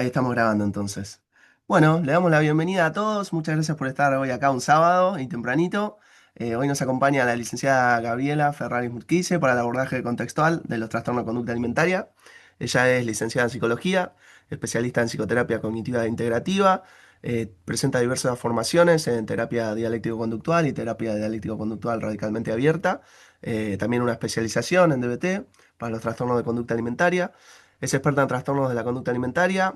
Ahí estamos grabando entonces. Bueno, le damos la bienvenida a todos. Muchas gracias por estar hoy acá un sábado y tempranito. Hoy nos acompaña la licenciada Gabriela Ferraris Murquice para el abordaje contextual de los trastornos de conducta alimentaria. Ella es licenciada en psicología, especialista en psicoterapia cognitiva e integrativa. Presenta diversas formaciones en terapia dialéctico-conductual y terapia dialéctico-conductual radicalmente abierta. También una especialización en DBT para los trastornos de conducta alimentaria. Es experta en trastornos de la conducta alimentaria,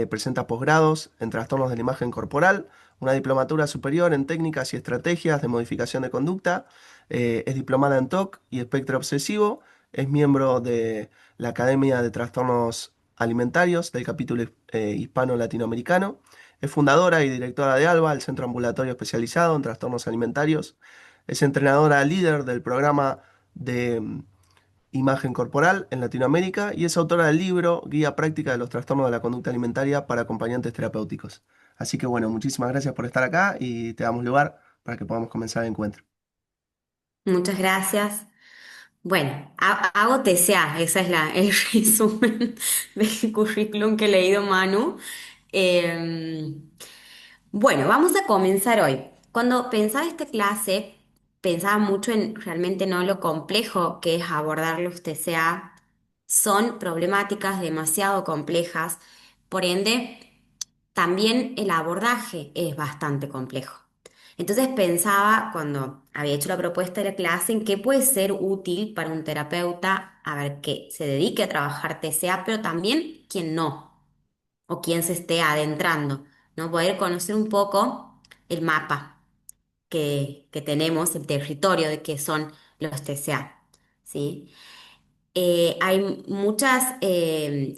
presenta posgrados en trastornos de la imagen corporal, una diplomatura superior en técnicas y estrategias de modificación de conducta, es diplomada en TOC y espectro obsesivo, es miembro de la Academia de Trastornos Alimentarios del capítulo hispano-latinoamericano, es fundadora y directora de ALBA, el Centro Ambulatorio Especializado en Trastornos Alimentarios, es entrenadora líder del programa de imagen corporal en Latinoamérica y es autora del libro Guía Práctica de los Trastornos de la Conducta Alimentaria para Acompañantes Terapéuticos. Así que bueno, muchísimas gracias por estar acá y te damos lugar para que podamos comenzar el encuentro. Muchas gracias. Bueno, hago TCA, esa es el resumen del currículum que he leído, Manu. Eh, bueno, vamos a comenzar hoy. Cuando pensaba esta clase, pensaba mucho en realmente no lo complejo que es abordar los TCA. Son problemáticas demasiado complejas, por ende, también el abordaje es bastante complejo. Entonces pensaba, cuando había hecho la propuesta de la clase, en qué puede ser útil para un terapeuta, a ver, que se dedique a trabajar TCA, pero también quien no, o quien se esté adentrando, ¿no? Poder conocer un poco el mapa que tenemos, el territorio de qué son los TCA, ¿sí? Hay muchas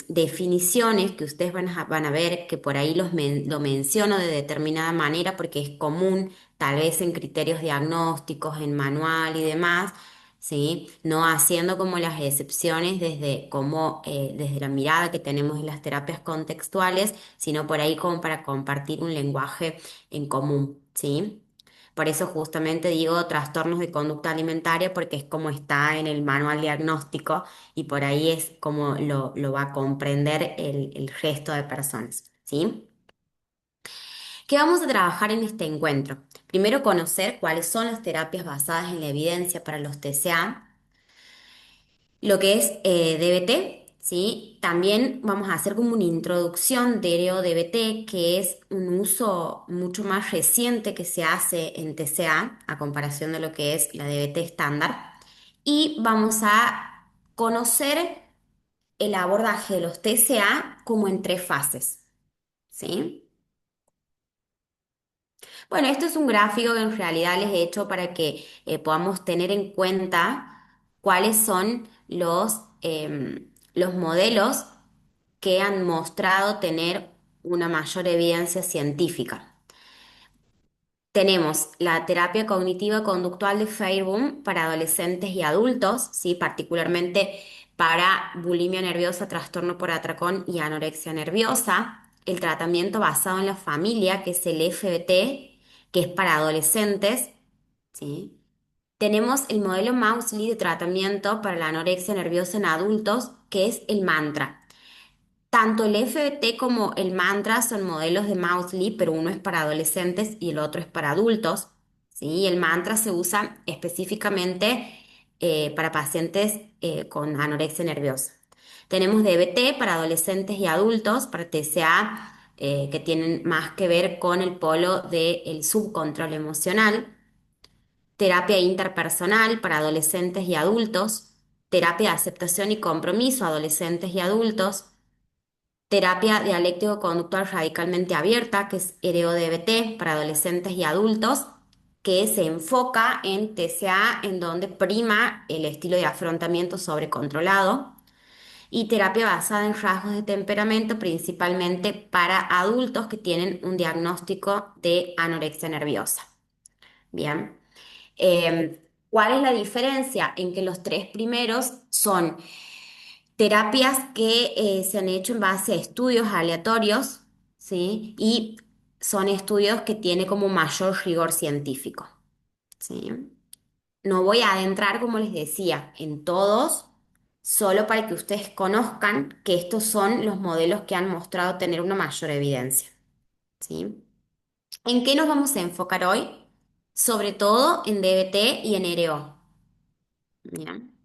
definiciones que ustedes van a ver que por ahí lo menciono de determinada manera porque es común, tal vez en criterios diagnósticos, en manual y demás, ¿sí? No haciendo como las excepciones desde la mirada que tenemos en las terapias contextuales, sino por ahí como para compartir un lenguaje en común, ¿sí? Por eso justamente digo trastornos de conducta alimentaria porque es como está en el manual diagnóstico y por ahí es como lo va a comprender el resto de personas, ¿sí? ¿Qué vamos a trabajar en este encuentro? Primero, conocer cuáles son las terapias basadas en la evidencia para los TCA, lo que es DBT, ¿sí? También vamos a hacer como una introducción de DBT, que es un uso mucho más reciente que se hace en TCA a comparación de lo que es la DBT estándar. Y vamos a conocer el abordaje de los TCA como en tres fases, ¿sí? Bueno, esto es un gráfico que en realidad les he hecho para que podamos tener en cuenta cuáles son los modelos que han mostrado tener una mayor evidencia científica. Tenemos la terapia cognitiva conductual de Feirbum para adolescentes y adultos, ¿sí? Particularmente para bulimia nerviosa, trastorno por atracón y anorexia nerviosa. El tratamiento basado en la familia, que es el FBT, que es para adolescentes, ¿sí? Tenemos el modelo Mausley de tratamiento para la anorexia nerviosa en adultos, que es el mantra. Tanto el FBT como el mantra son modelos de Mausley, pero uno es para adolescentes y el otro es para adultos, ¿sí? El mantra se usa específicamente para pacientes con anorexia nerviosa. Tenemos DBT para adolescentes y adultos, para TCA, que tienen más que ver con el polo del subcontrol emocional. Terapia interpersonal para adolescentes y adultos. Terapia de aceptación y compromiso, adolescentes y adultos. Terapia dialéctico-conductual radicalmente abierta, que es EDO-DBT para adolescentes y adultos, que se enfoca en TCA, en donde prima el estilo de afrontamiento sobrecontrolado, y terapia basada en rasgos de temperamento, principalmente para adultos que tienen un diagnóstico de anorexia nerviosa. Bien. ¿Cuál es la diferencia? En que los tres primeros son terapias que se han hecho en base a estudios aleatorios, ¿sí? Y son estudios que tienen como mayor rigor científico, ¿sí? No voy a adentrar, como les decía, en todos, solo para que ustedes conozcan que estos son los modelos que han mostrado tener una mayor evidencia, ¿sí? ¿En qué nos vamos a enfocar hoy? Sobre todo en DBT y en ERO. Bien.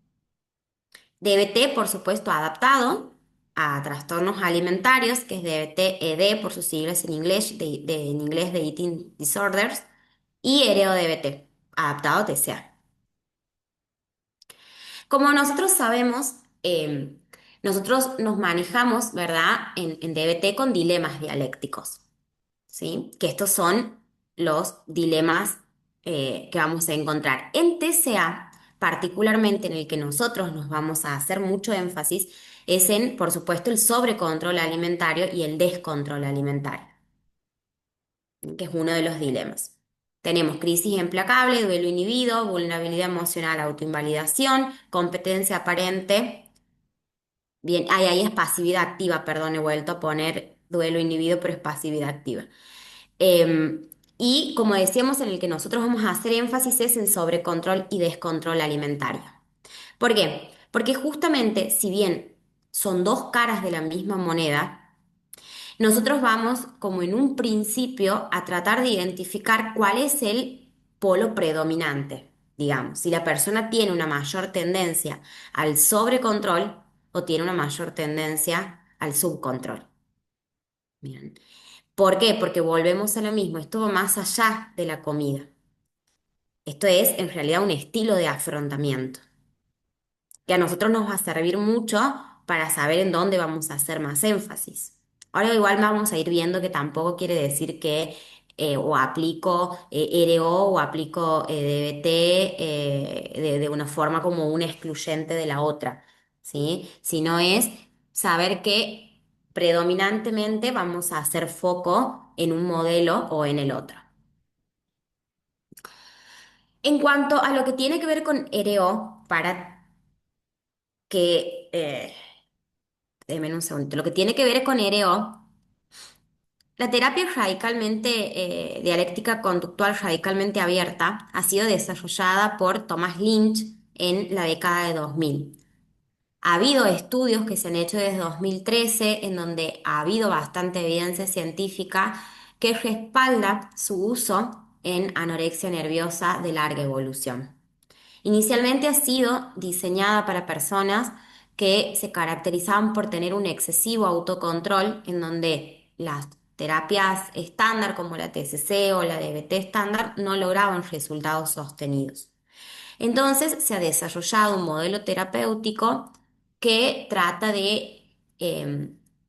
DBT, por supuesto, adaptado a trastornos alimentarios, que es DBT-ED por sus siglas en inglés, en inglés de Eating Disorders, y EREO-DBT, adaptado a TCA. Como nosotros sabemos, nosotros nos manejamos, ¿verdad?, en DBT con dilemas dialécticos. ¿Sí? Que estos son los dilemas que vamos a encontrar. En TCA, particularmente en el que nosotros nos vamos a hacer mucho énfasis, es en, por supuesto, el sobrecontrol alimentario y el descontrol alimentario, que es uno de los dilemas. Tenemos crisis implacable, duelo inhibido, vulnerabilidad emocional, autoinvalidación, competencia aparente. Bien, ahí es pasividad activa, perdón, he vuelto a poner duelo inhibido, pero es pasividad activa. Eh, y como decíamos, en el que nosotros vamos a hacer énfasis es en sobrecontrol y descontrol alimentario. ¿Por qué? Porque justamente, si bien son dos caras de la misma moneda, nosotros vamos como en un principio a tratar de identificar cuál es el polo predominante, digamos, si la persona tiene una mayor tendencia al sobrecontrol o tiene una mayor tendencia al subcontrol. Bien. ¿Por qué? Porque volvemos a lo mismo, esto va más allá de la comida. Esto es en realidad un estilo de afrontamiento que a nosotros nos va a servir mucho para saber en dónde vamos a hacer más énfasis. Ahora igual vamos a ir viendo que tampoco quiere decir que o aplico RO o aplico DBT de una forma como una excluyente de la otra, ¿sí? Sino es saber que predominantemente vamos a hacer foco en un modelo o en el otro. En cuanto a lo que tiene que ver con RO, para que Deme un segundo. Lo que tiene que ver con ERO, la terapia radicalmente, dialéctica conductual radicalmente abierta ha sido desarrollada por Thomas Lynch en la década de 2000. Ha habido estudios que se han hecho desde 2013 en donde ha habido bastante evidencia científica que respalda su uso en anorexia nerviosa de larga evolución. Inicialmente ha sido diseñada para personas que se caracterizaban por tener un excesivo autocontrol, en donde las terapias estándar como la TCC o la DBT estándar no lograban resultados sostenidos. Entonces se ha desarrollado un modelo terapéutico que trata de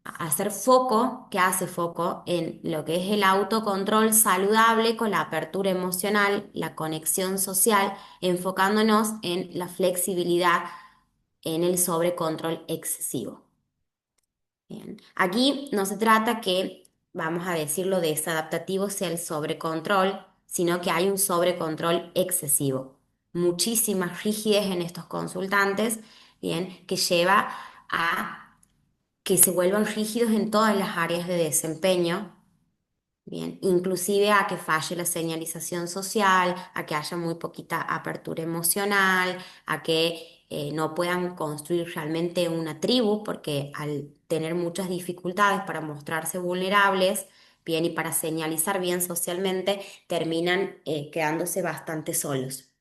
hacer foco, que hace foco en lo que es el autocontrol saludable con la apertura emocional, la conexión social, enfocándonos en la flexibilidad, en el sobrecontrol excesivo. Bien. Aquí no se trata que, vamos a decirlo, desadaptativo sea el sobrecontrol, sino que hay un sobrecontrol excesivo. Muchísima rigidez en estos consultantes, bien, que lleva a que se vuelvan rígidos en todas las áreas de desempeño. Bien, inclusive a que falle la señalización social, a que haya muy poquita apertura emocional, a que no puedan construir realmente una tribu, porque al tener muchas dificultades para mostrarse vulnerables, bien, y para señalizar bien socialmente, terminan quedándose bastante solos.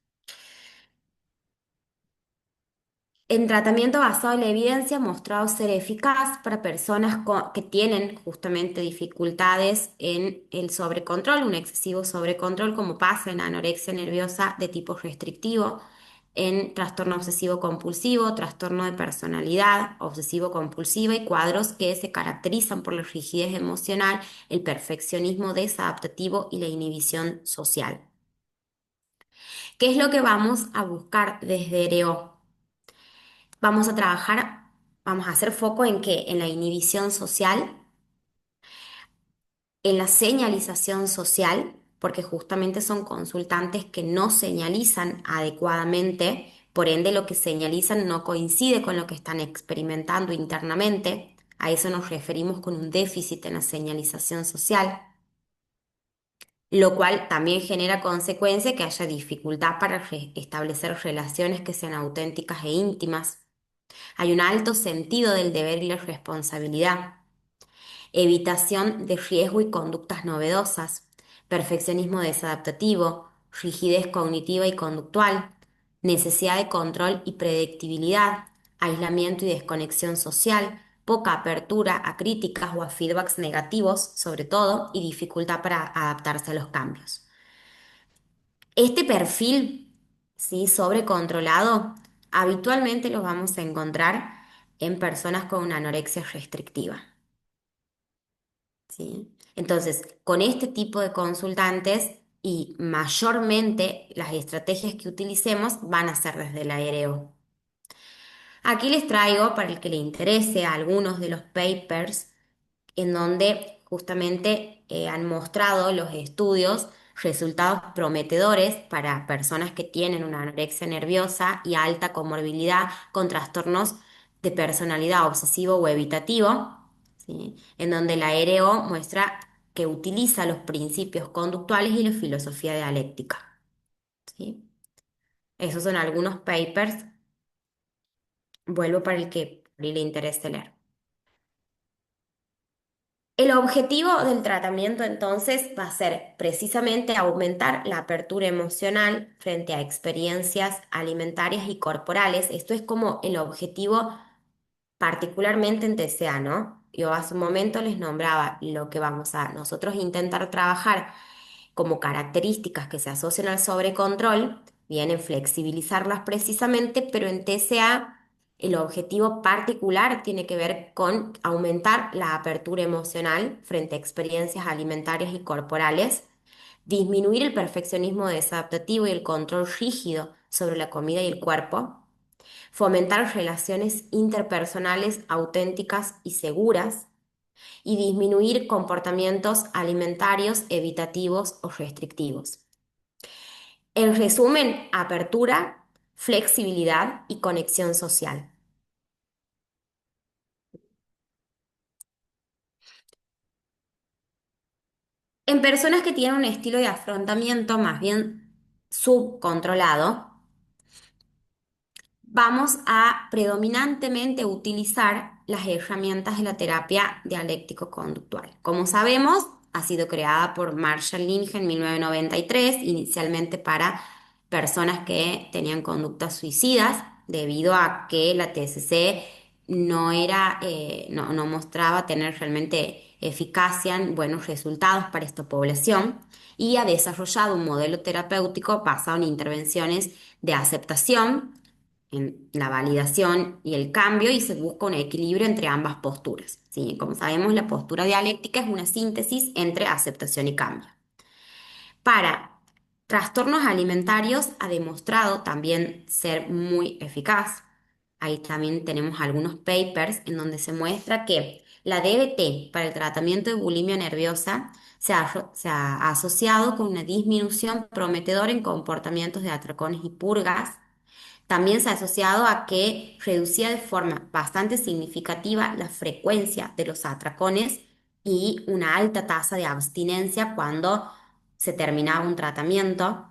En tratamiento basado en la evidencia ha mostrado ser eficaz para personas que tienen justamente dificultades en el sobrecontrol, un excesivo sobrecontrol, como pasa en anorexia nerviosa de tipo restrictivo, en trastorno obsesivo compulsivo, trastorno de personalidad obsesivo compulsiva y cuadros que se caracterizan por la rigidez emocional, el perfeccionismo desadaptativo y la inhibición social. ¿Qué es lo que vamos a buscar desde EREO? Vamos a trabajar, vamos a hacer foco en qué, en la inhibición social, en la señalización social, porque justamente son consultantes que no señalizan adecuadamente, por ende lo que señalizan no coincide con lo que están experimentando internamente. A eso nos referimos con un déficit en la señalización social, lo cual también genera consecuencia que haya dificultad para establecer relaciones que sean auténticas e íntimas. Hay un alto sentido del deber y la responsabilidad, evitación de riesgo y conductas novedosas, perfeccionismo desadaptativo, rigidez cognitiva y conductual, necesidad de control y predictibilidad, aislamiento y desconexión social, poca apertura a críticas o a feedbacks negativos, sobre todo, y dificultad para adaptarse a los cambios. Este perfil, ¿sí? Sobrecontrolado, habitualmente los vamos a encontrar en personas con una anorexia restrictiva. ¿Sí? Entonces, con este tipo de consultantes y mayormente las estrategias que utilicemos van a ser desde el aéreo. Aquí les traigo, para el que le interese, algunos de los papers en donde justamente han mostrado los estudios resultados prometedores para personas que tienen una anorexia nerviosa y alta comorbilidad con trastornos de personalidad obsesivo o evitativo, ¿sí? En donde la RO muestra que utiliza los principios conductuales y la filosofía dialéctica, ¿sí? Esos son algunos papers, vuelvo para el que le interese leer. El objetivo del tratamiento entonces va a ser precisamente aumentar la apertura emocional frente a experiencias alimentarias y corporales. Esto es como el objetivo particularmente en TCA, ¿no? Yo hace un momento les nombraba lo que vamos a nosotros intentar trabajar como características que se asocian al sobrecontrol, vienen flexibilizarlas precisamente, pero en TCA el objetivo particular tiene que ver con aumentar la apertura emocional frente a experiencias alimentarias y corporales, disminuir el perfeccionismo desadaptativo y el control rígido sobre la comida y el cuerpo, fomentar relaciones interpersonales auténticas y seguras, y disminuir comportamientos alimentarios evitativos o restrictivos. En resumen, apertura, flexibilidad y conexión social. En personas que tienen un estilo de afrontamiento más bien subcontrolado, vamos a predominantemente utilizar las herramientas de la terapia dialéctico-conductual. Como sabemos, ha sido creada por Marshall Lynch en 1993, inicialmente para personas que tenían conductas suicidas, debido a que la TCC no mostraba tener realmente eficacia en buenos resultados para esta población, y ha desarrollado un modelo terapéutico basado en intervenciones de aceptación, en la validación y el cambio, y se busca un equilibrio entre ambas posturas, ¿sí? Como sabemos, la postura dialéctica es una síntesis entre aceptación y cambio. Para trastornos alimentarios ha demostrado también ser muy eficaz. Ahí también tenemos algunos papers en donde se muestra que la DBT para el tratamiento de bulimia nerviosa se ha asociado con una disminución prometedora en comportamientos de atracones y purgas. También se ha asociado a que reducía de forma bastante significativa la frecuencia de los atracones y una alta tasa de abstinencia cuando se terminaba un tratamiento.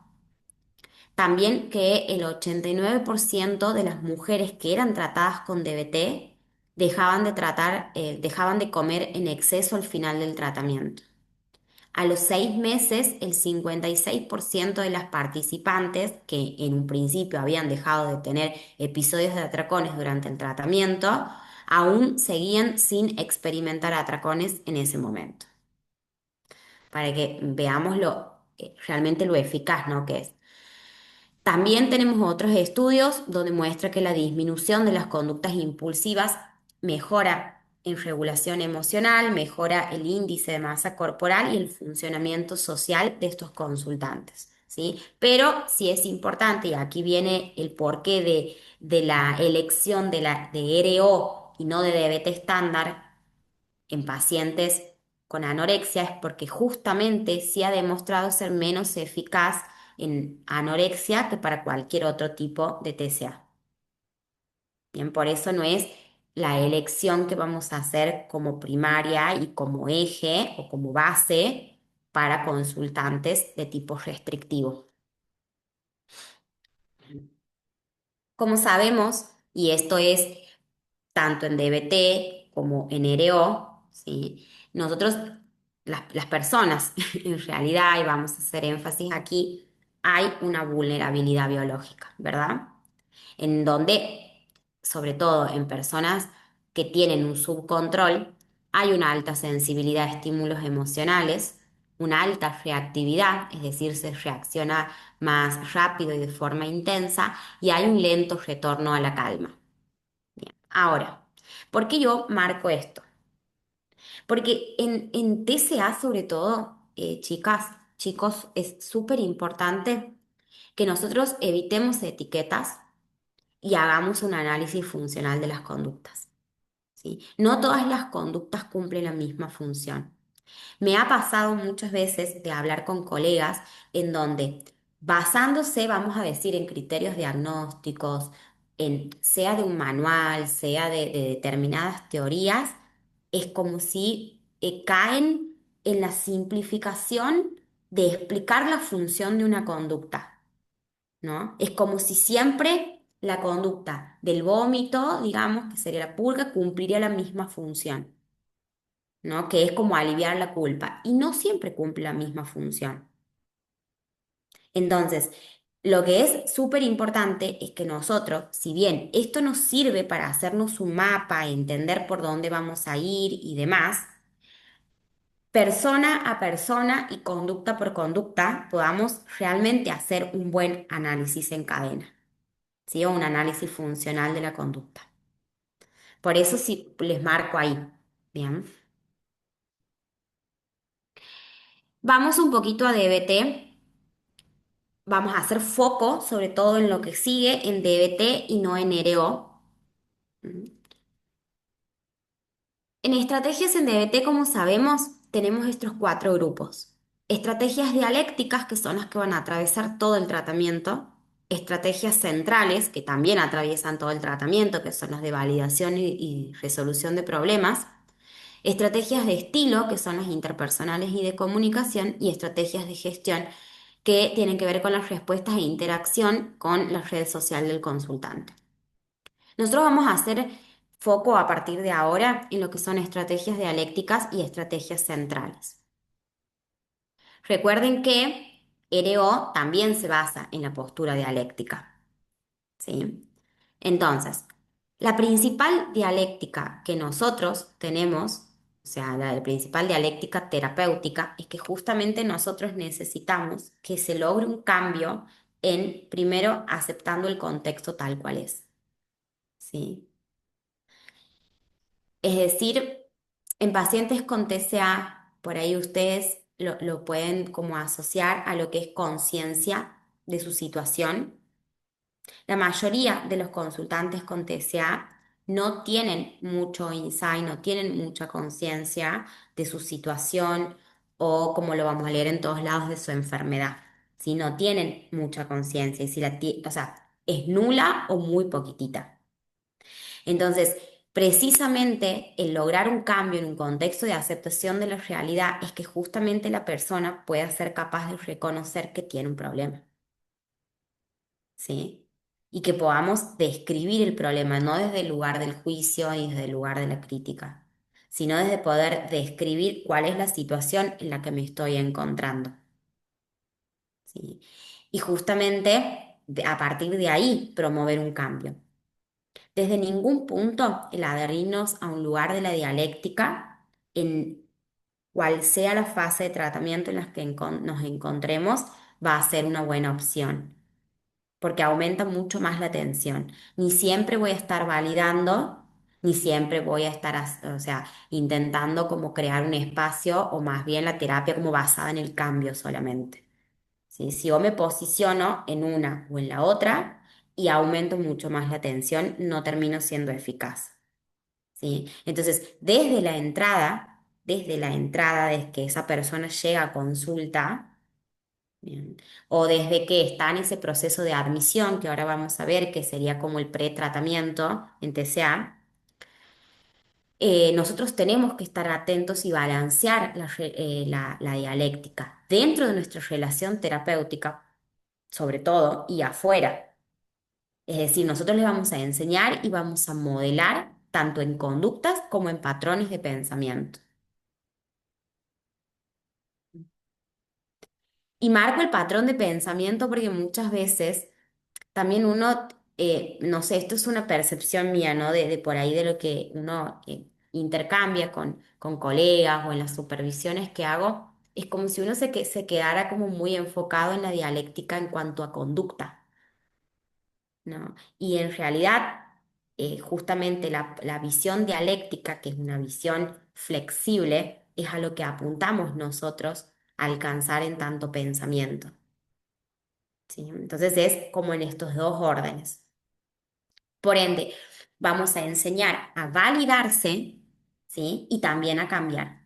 También que el 89% de las mujeres que eran tratadas con DBT dejaban de comer en exceso al final del tratamiento. A los 6 meses, el 56% de las participantes que en un principio habían dejado de tener episodios de atracones durante el tratamiento, aún seguían sin experimentar atracones en ese momento. Para que veamos realmente lo eficaz, ¿no? que es. También tenemos otros estudios donde muestra que la disminución de las conductas impulsivas mejora en regulación emocional, mejora el índice de masa corporal y el funcionamiento social de estos consultantes, ¿sí? Pero sí es importante, y aquí viene el porqué de la elección de RO y no de DBT estándar en pacientes con anorexia, es porque justamente sí ha demostrado ser menos eficaz en anorexia que para cualquier otro tipo de TCA. Bien, por eso no es la elección que vamos a hacer como primaria y como eje o como base para consultantes de tipo restrictivo. Como sabemos, y esto es tanto en DBT como en RO, ¿sí? Nosotros, las personas, en realidad, y vamos a hacer énfasis aquí, hay una vulnerabilidad biológica, ¿verdad? En donde, sobre todo en personas que tienen un subcontrol, hay una alta sensibilidad a estímulos emocionales, una alta reactividad, es decir, se reacciona más rápido y de forma intensa, y hay un lento retorno a la calma. Bien. Ahora, ¿por qué yo marco esto? Porque en TCA, sobre todo, chicas, chicos, es súper importante que nosotros evitemos etiquetas y hagamos un análisis funcional de las conductas, ¿sí? No todas las conductas cumplen la misma función. Me ha pasado muchas veces de hablar con colegas en donde, basándose, vamos a decir, en criterios diagnósticos, sea de un manual, sea de determinadas teorías, es como si caen en la simplificación de explicar la función de una conducta, ¿no? Es como si siempre la conducta del vómito, digamos, que sería la purga, cumpliría la misma función, ¿no? Que es como aliviar la culpa. Y no siempre cumple la misma función. Entonces, lo que es súper importante es que nosotros, si bien esto nos sirve para hacernos un mapa, entender por dónde vamos a ir y demás, persona a persona y conducta por conducta, podamos realmente hacer un buen análisis en cadena, ¿sí? O un análisis funcional de la conducta. Por eso sí les marco ahí. Bien. Vamos un poquito a DBT. Vamos a hacer foco sobre todo en lo que sigue en DBT y no en RO. En estrategias en DBT, como sabemos, tenemos estos cuatro grupos. Estrategias dialécticas, que son las que van a atravesar todo el tratamiento. Estrategias centrales, que también atraviesan todo el tratamiento, que son las de validación y resolución de problemas. Estrategias de estilo, que son las interpersonales y de comunicación. Y estrategias de gestión, que tienen que ver con las respuestas e interacción con la red social del consultante. Nosotros vamos a hacer foco a partir de ahora en lo que son estrategias dialécticas y estrategias centrales. Recuerden que RO también se basa en la postura dialéctica, ¿sí? Entonces, la principal dialéctica que nosotros tenemos, o sea, la principal dialéctica terapéutica, es que justamente nosotros necesitamos que se logre un cambio en, primero, aceptando el contexto tal cual es, ¿sí? Es decir, en pacientes con TCA, por ahí ustedes lo pueden como asociar a lo que es conciencia de su situación. La mayoría de los consultantes con TCA no tienen mucho insight, no tienen mucha conciencia de su situación o, como lo vamos a leer en todos lados, de su enfermedad. Si no tienen mucha conciencia y si o sea, es nula o muy poquitita. Entonces, precisamente el lograr un cambio en un contexto de aceptación de la realidad es que justamente la persona pueda ser capaz de reconocer que tiene un problema, ¿sí? Y que podamos describir el problema, no desde el lugar del juicio y desde el lugar de la crítica, sino desde poder describir cuál es la situación en la que me estoy encontrando, ¿sí? Y justamente a partir de ahí promover un cambio. Desde ningún punto el adherirnos a un lugar de la dialéctica, en cual sea la fase de tratamiento en la que nos encontremos, va a ser una buena opción, porque aumenta mucho más la tensión. Ni siempre voy a estar validando, ni siempre voy a estar, o sea, intentando como crear un espacio o más bien la terapia como basada en el cambio solamente. ¿Sí? Si yo me posiciono en una o en la otra y aumento mucho más la tensión, no termino siendo eficaz. ¿Sí? Entonces, desde la entrada, desde que esa persona llega a consulta, bien, o desde que está en ese proceso de admisión, que ahora vamos a ver que sería como el pretratamiento en TCA, nosotros tenemos que estar atentos y balancear la dialéctica dentro de nuestra relación terapéutica, sobre todo, y afuera. Es decir, nosotros les vamos a enseñar y vamos a modelar tanto en conductas como en patrones de pensamiento. Y marco el patrón de pensamiento porque muchas veces también uno, no sé, esto es una percepción mía, ¿no? De por ahí de lo que uno intercambia con colegas o en las supervisiones que hago, es como si uno se quedara como muy enfocado en la dialéctica en cuanto a conducta, ¿no? Y en realidad, justamente la visión dialéctica, que es una visión flexible, es a lo que apuntamos nosotros a alcanzar en tanto pensamiento, ¿sí? Entonces es como en estos dos órdenes. Por ende, vamos a enseñar a validarse, ¿sí? Y también a cambiar.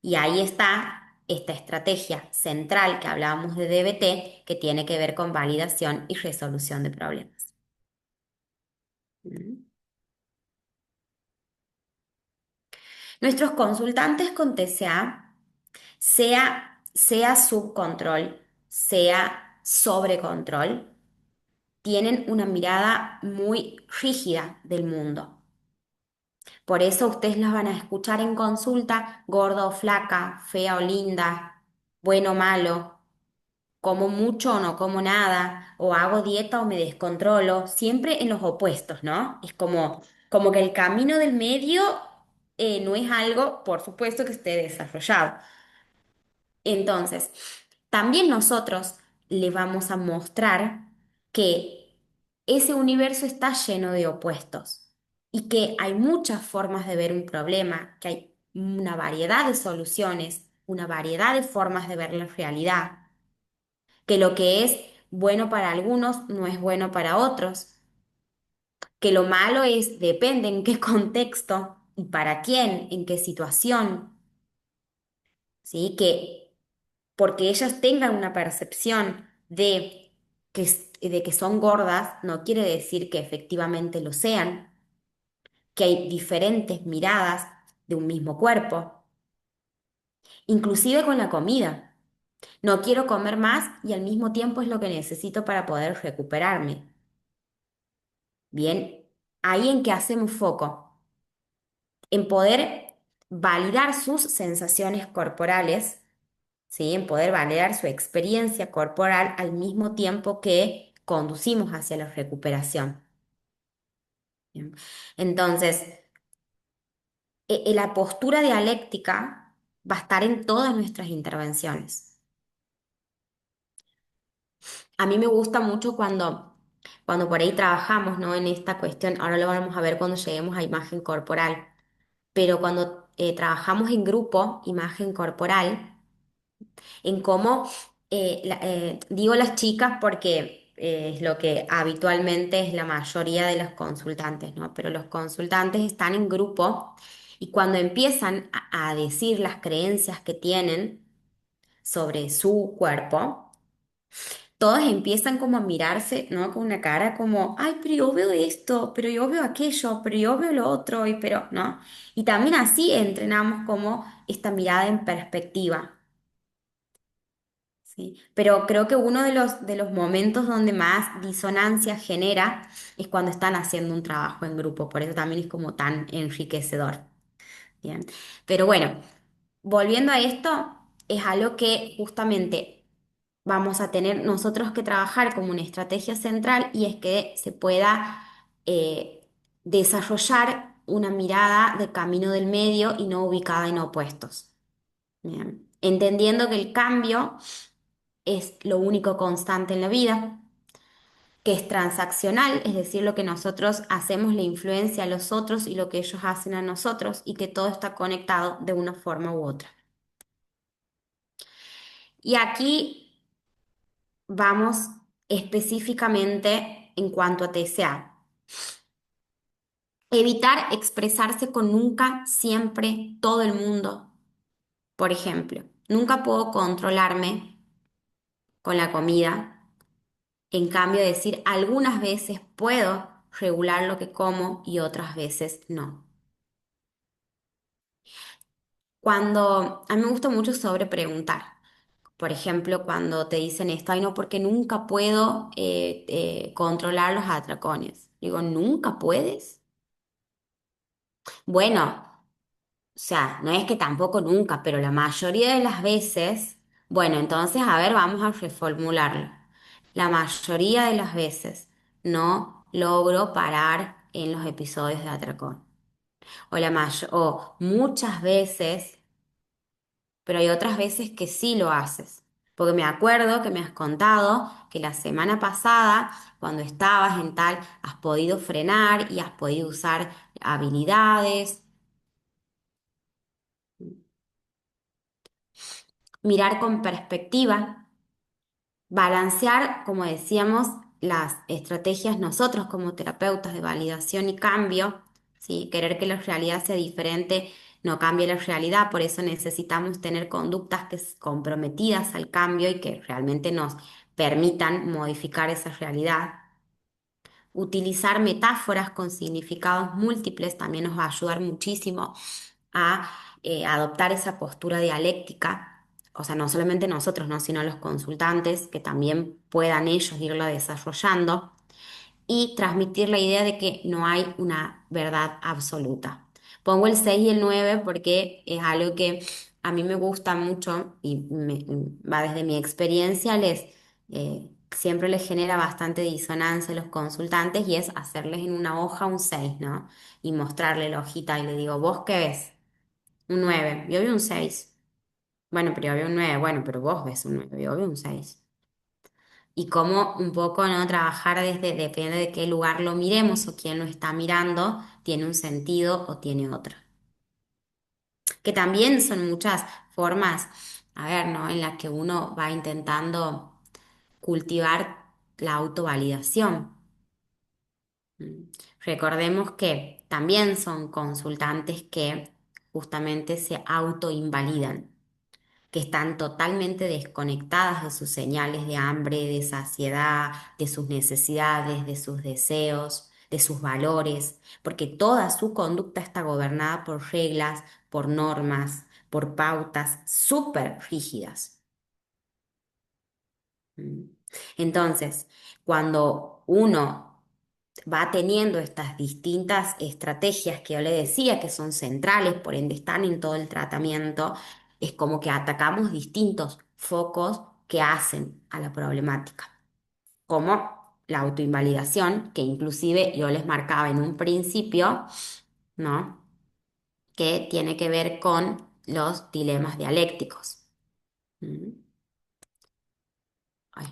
Y ahí está esta estrategia central que hablábamos de DBT, que tiene que ver con validación y resolución de problemas. ¿Mm? Nuestros consultantes con TCA, sea subcontrol, sea sobrecontrol, tienen una mirada muy rígida del mundo. Por eso ustedes las van a escuchar en consulta, gorda o flaca, fea o linda, bueno o malo, como mucho o no como nada, o hago dieta o me descontrolo, siempre en los opuestos, ¿no? Es como que el camino del medio no es algo, por supuesto, que esté desarrollado. Entonces, también nosotros les vamos a mostrar que ese universo está lleno de opuestos y que hay muchas formas de ver un problema, que hay una variedad de soluciones, una variedad de formas de ver la realidad, que lo que es bueno para algunos no es bueno para otros, que lo malo es depende en qué contexto y para quién, en qué situación, ¿sí? Que porque ellas tengan una percepción de que son gordas, no quiere decir que efectivamente lo sean, que hay diferentes miradas de un mismo cuerpo, inclusive con la comida. No quiero comer más y al mismo tiempo es lo que necesito para poder recuperarme. Bien, ahí en que hacemos foco, en poder validar sus sensaciones corporales, ¿sí? En poder validar su experiencia corporal al mismo tiempo que conducimos hacia la recuperación. Bien. Entonces, la postura dialéctica va a estar en todas nuestras intervenciones. A mí me gusta mucho cuando por ahí trabajamos, ¿no? En esta cuestión, ahora lo vamos a ver cuando lleguemos a imagen corporal, pero cuando trabajamos en grupo, imagen corporal, en cómo, digo las chicas porque es lo que habitualmente es la mayoría de los consultantes, ¿no? Pero los consultantes están en grupo y cuando empiezan a decir las creencias que tienen sobre su cuerpo, todos empiezan como a mirarse, ¿no? Con una cara como, ay, pero yo veo esto, pero yo veo aquello, pero yo veo lo otro, y pero, ¿no? Y también así entrenamos como esta mirada en perspectiva. Sí, pero creo que uno de los momentos donde más disonancia genera es cuando están haciendo un trabajo en grupo, por eso también es como tan enriquecedor. Bien, pero bueno, volviendo a esto, es algo que justamente vamos a tener nosotros que trabajar como una estrategia central y es que se pueda desarrollar una mirada de camino del medio y no ubicada en opuestos. Bien, entendiendo que el cambio es lo único constante en la vida, que es transaccional, es decir, lo que nosotros hacemos le influencia a los otros y lo que ellos hacen a nosotros y que todo está conectado de una forma u otra. Y aquí vamos específicamente en cuanto a TCA. Evitar expresarse con nunca, siempre, todo el mundo. Por ejemplo, nunca puedo controlarme con la comida. En cambio, decir algunas veces puedo regular lo que como y otras veces no. Cuando a mí me gusta mucho sobre preguntar. Por ejemplo, cuando te dicen esto, ay no, porque nunca puedo controlar los atracones. Digo, ¿nunca puedes? Bueno, o sea, no es que tampoco nunca, pero la mayoría de las veces, bueno, entonces, a ver, vamos a reformularlo. La mayoría de las veces no logro parar en los episodios de atracón. O muchas veces, pero hay otras veces que sí lo haces. Porque me acuerdo que me has contado que la semana pasada, cuando estabas en tal, has podido frenar y has podido usar habilidades, mirar con perspectiva. Balancear, como decíamos, las estrategias nosotros como terapeutas de validación y cambio, ¿sí? Querer que la realidad sea diferente no cambia la realidad, por eso necesitamos tener conductas comprometidas al cambio y que realmente nos permitan modificar esa realidad. Utilizar metáforas con significados múltiples también nos va a ayudar muchísimo a adoptar esa postura dialéctica, o sea, no solamente nosotros, ¿no? Sino los consultantes, que también puedan ellos irlo desarrollando y transmitir la idea de que no hay una verdad absoluta. Pongo el 6 y el 9 porque es algo que a mí me gusta mucho y va desde mi experiencia, siempre les genera bastante disonancia a los consultantes y es hacerles en una hoja un 6, ¿no? Y mostrarle la hojita y le digo, ¿vos qué ves? Un 9, yo veo un 6. Bueno, pero yo veo un 9, bueno, pero vos ves un 9, yo veo un 6 y cómo un poco no trabajar desde, depende de qué lugar lo miremos o quién lo está mirando, tiene un sentido o tiene otro. Que también son muchas formas, a ver, ¿no? En las que uno va intentando cultivar la autovalidación. Mm. Recordemos que también son consultantes que justamente se autoinvalidan, que están totalmente desconectadas de sus señales de hambre, de saciedad, de sus necesidades, de sus deseos, de sus valores, porque toda su conducta está gobernada por reglas, por normas, por pautas súper rígidas. ¿Mm? Entonces, cuando uno va teniendo estas distintas estrategias que yo le decía que son centrales, por ende están en todo el tratamiento, es como que atacamos distintos focos que hacen a la problemática, como la autoinvalidación, que inclusive yo les marcaba en un principio, ¿no? Que tiene que ver con los dilemas dialécticos. ¿Mm? Ay.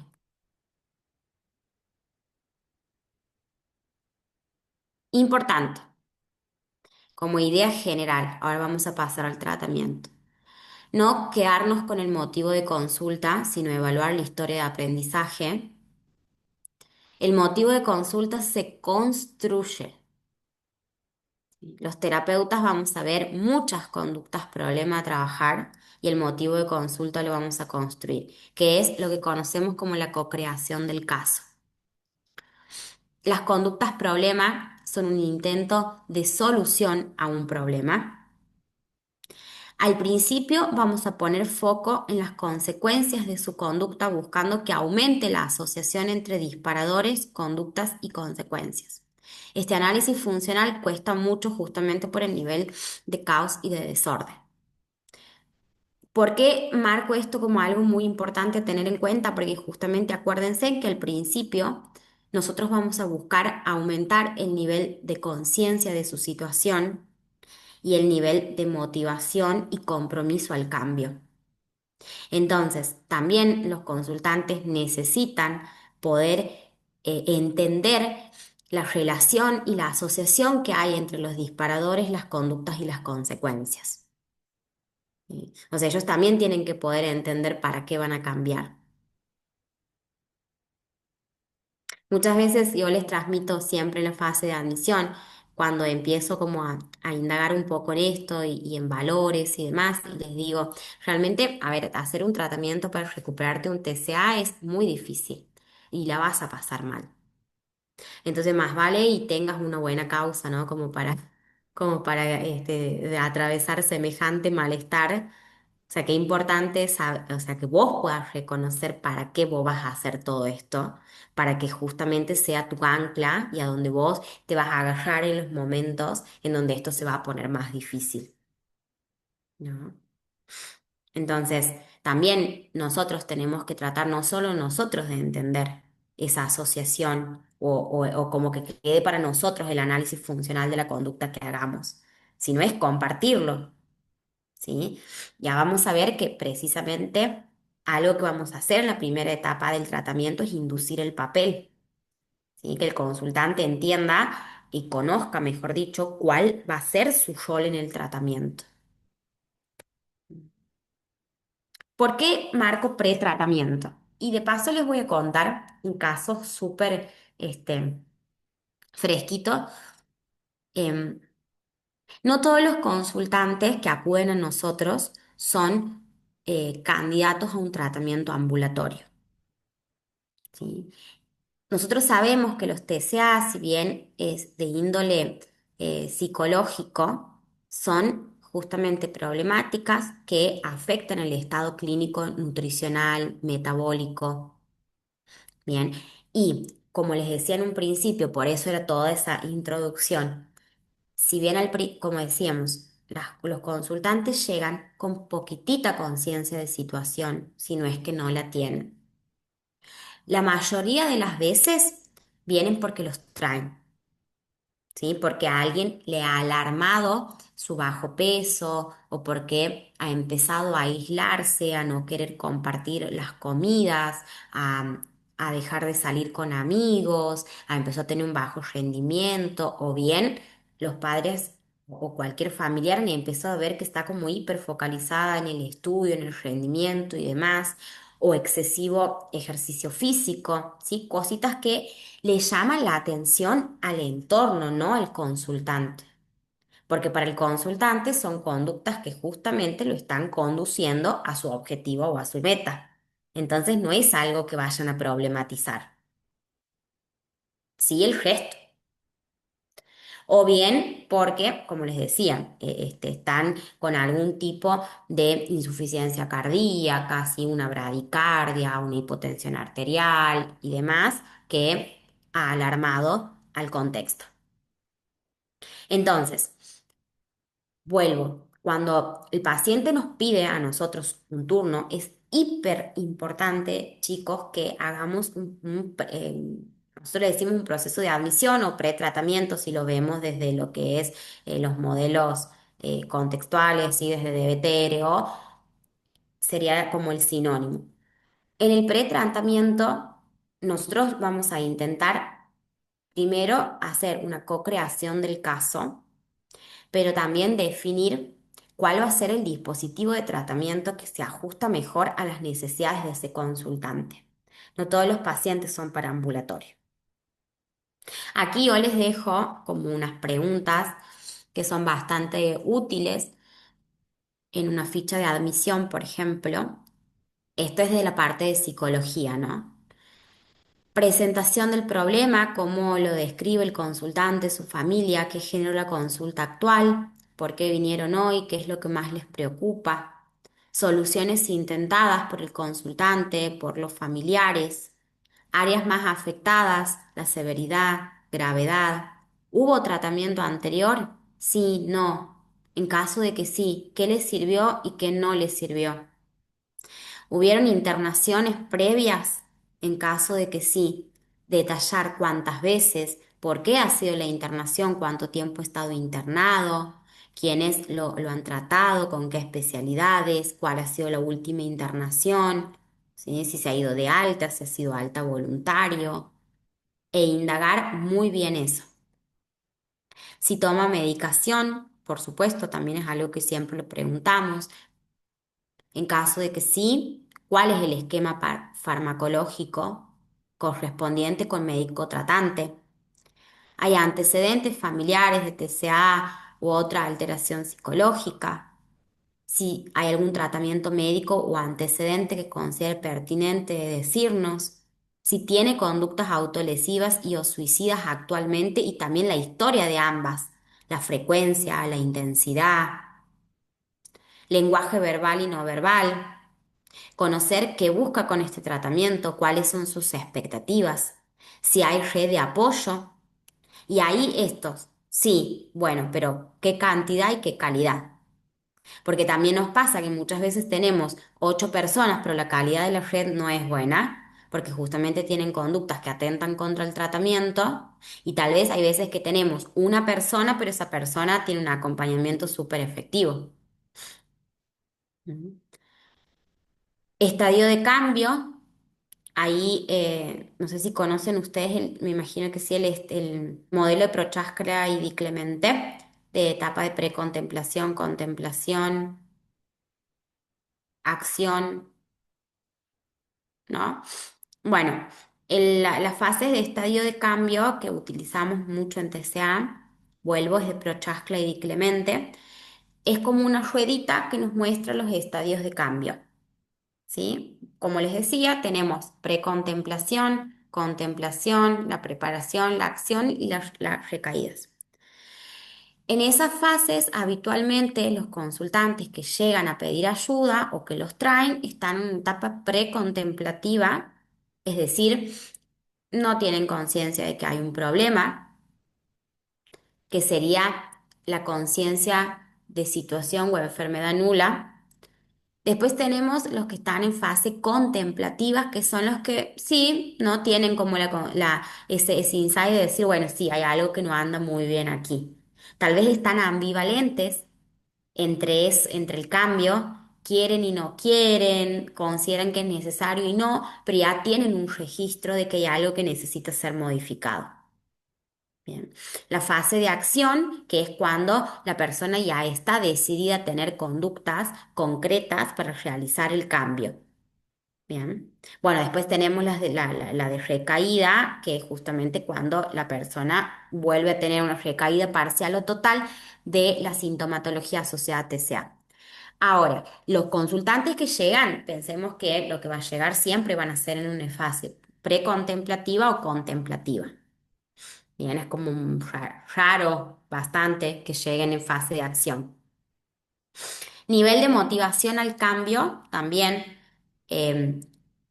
Importante, como idea general, ahora vamos a pasar al tratamiento. No quedarnos con el motivo de consulta, sino evaluar la historia de aprendizaje. El motivo de consulta se construye. Los terapeutas vamos a ver muchas conductas problema a trabajar y el motivo de consulta lo vamos a construir, que es lo que conocemos como la co-creación del caso. Las conductas problema son un intento de solución a un problema. Al principio vamos a poner foco en las consecuencias de su conducta buscando que aumente la asociación entre disparadores, conductas y consecuencias. Este análisis funcional cuesta mucho justamente por el nivel de caos y de desorden. ¿Por qué marco esto como algo muy importante a tener en cuenta? Porque justamente acuérdense que al principio nosotros vamos a buscar aumentar el nivel de conciencia de su situación y el nivel de motivación y compromiso al cambio. Entonces, también los consultantes necesitan poder entender la relación y la asociación que hay entre los disparadores, las conductas y las consecuencias. ¿Sí? O sea, ellos también tienen que poder entender para qué van a cambiar. Muchas veces yo les transmito siempre en la fase de admisión, cuando empiezo como a indagar un poco en esto y en valores y demás, y les digo, realmente, a ver, hacer un tratamiento para recuperarte un TCA es muy difícil y la vas a pasar mal. Entonces, más vale y tengas una buena causa, ¿no? Como para de atravesar semejante malestar O sea, qué importante es, o sea, que vos puedas reconocer para qué vos vas a hacer todo esto, para que justamente sea tu ancla y a donde vos te vas a agarrar en los momentos en donde esto se va a poner más difícil, ¿no? Entonces, también nosotros tenemos que tratar no solo nosotros de entender esa asociación o como que quede para nosotros el análisis funcional de la conducta que hagamos, sino es compartirlo. ¿Sí? Ya vamos a ver que precisamente algo que vamos a hacer en la primera etapa del tratamiento es inducir el papel, ¿sí? Que el consultante entienda y conozca, mejor dicho, cuál va a ser su rol en el tratamiento. ¿Por qué marco pretratamiento? Y de paso les voy a contar un caso súper fresquito. Em, no todos los consultantes que acuden a nosotros son candidatos a un tratamiento ambulatorio. ¿Sí? Nosotros sabemos que los TCA, si bien es de índole psicológico, son justamente problemáticas que afectan el estado clínico, nutricional, metabólico. Bien, y como les decía en un principio, por eso era toda esa introducción, si bien como decíamos, los consultantes llegan con poquitita conciencia de situación, si no es que no la tienen. La mayoría de las veces vienen porque los traen, ¿sí? Porque a alguien le ha alarmado su bajo peso o porque ha empezado a aislarse, a no querer compartir las comidas, a dejar de salir con amigos, a empezar a tener un bajo rendimiento o bien los padres o cualquier familiar le empezó a ver que está como hiperfocalizada en el estudio, en el rendimiento y demás, o excesivo ejercicio físico, ¿sí? Cositas que le llaman la atención al entorno, no al consultante. Porque para el consultante son conductas que justamente lo están conduciendo a su objetivo o a su meta. Entonces no es algo que vayan a problematizar. Sí, el gesto. O bien porque, como les decía, están con algún tipo de insuficiencia cardíaca, ¿sí? Una bradicardia, una hipotensión arterial y demás, que ha alarmado al contexto. Entonces, vuelvo, cuando el paciente nos pide a nosotros un turno, es hiper importante, chicos, que hagamos nosotros le decimos un proceso de admisión o pretratamiento, si lo vemos desde lo que es los modelos contextuales, y desde DBT sería como el sinónimo. En el pretratamiento, nosotros vamos a intentar primero hacer una co-creación del caso, pero también definir cuál va a ser el dispositivo de tratamiento que se ajusta mejor a las necesidades de ese consultante. No todos los pacientes son para ambulatorio. Aquí yo les dejo como unas preguntas que son bastante útiles en una ficha de admisión, por ejemplo. Esto es de la parte de psicología, ¿no? Presentación del problema, cómo lo describe el consultante, su familia, qué generó la consulta actual, por qué vinieron hoy, qué es lo que más les preocupa. Soluciones intentadas por el consultante, por los familiares. Áreas más afectadas, la severidad, gravedad. ¿Hubo tratamiento anterior? Sí, no. En caso de que sí, ¿qué les sirvió y qué no les sirvió? ¿Hubieron internaciones previas? En caso de que sí, detallar cuántas veces, por qué ha sido la internación, cuánto tiempo ha estado internado, quiénes lo han tratado, con qué especialidades, cuál ha sido la última internación, ¿sí? Si se ha ido de alta, si ha sido alta voluntario, e indagar muy bien eso. Si toma medicación, por supuesto, también es algo que siempre le preguntamos. En caso de que sí, ¿cuál es el esquema farmacológico correspondiente con médico tratante? ¿Hay antecedentes familiares de TCA u otra alteración psicológica? Si hay algún tratamiento médico o antecedente que considere pertinente de decirnos. Si tiene conductas autolesivas y o suicidas actualmente y también la historia de ambas, la frecuencia, la intensidad. lenguaje verbal y no verbal, conocer qué busca con este tratamiento, cuáles son sus expectativas, si hay red de apoyo. Y ahí estos, sí, bueno, pero ¿qué cantidad y qué calidad? Porque también nos pasa que muchas veces tenemos 8 personas, pero la calidad de la red no es buena, porque justamente tienen conductas que atentan contra el tratamiento. Y tal vez hay veces que tenemos una persona, pero esa persona tiene un acompañamiento súper efectivo. Ujú. Estadio de cambio. Ahí, no sé si conocen ustedes, me imagino que sí, el modelo de Prochaska y Di Clemente, de etapa de precontemplación, contemplación, acción, ¿no? Bueno, las fases de estadio de cambio que utilizamos mucho en TCA, vuelvo, es de Prochaska y Di Clemente, es como una ruedita que nos muestra los estadios de cambio. ¿Sí? Como les decía, tenemos precontemplación, contemplación, la preparación, la acción y las recaídas. En esas fases, habitualmente los consultantes que llegan a pedir ayuda o que los traen están en una etapa precontemplativa, es decir, no tienen conciencia de que hay un problema, que sería la conciencia de situación o enfermedad nula. Después tenemos los que están en fase contemplativa, que son los que sí, no tienen como ese insight de decir, bueno, sí, hay algo que no anda muy bien aquí. Tal vez están ambivalentes entre el cambio, quieren y no quieren, consideran que es necesario y no, pero ya tienen un registro de que hay algo que necesita ser modificado. Bien. La fase de acción, que es cuando la persona ya está decidida a tener conductas concretas para realizar el cambio. Bien. Bueno, después tenemos la de recaída, que es justamente cuando la persona vuelve a tener una recaída parcial o total de la sintomatología asociada a TCA. Ahora, los consultantes que llegan, pensemos que lo que va a llegar siempre van a ser en una fase precontemplativa o contemplativa. Bien, es como un raro bastante que lleguen en fase de acción. Nivel de motivación al cambio también. eh,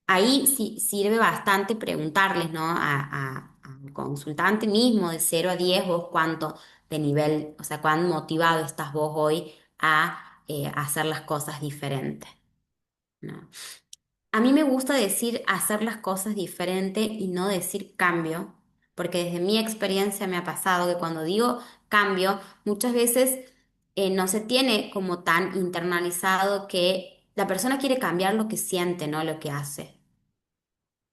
Ahí sí sirve bastante preguntarles, ¿no? Al consultante mismo de 0 a 10 vos cuánto de nivel, o sea, cuán motivado estás vos hoy a hacer las cosas diferentes, ¿no? A mí me gusta decir hacer las cosas diferente y no decir cambio, porque desde mi experiencia me ha pasado que cuando digo cambio, muchas veces no se tiene como tan internalizado que la persona quiere cambiar lo que siente, no lo que hace.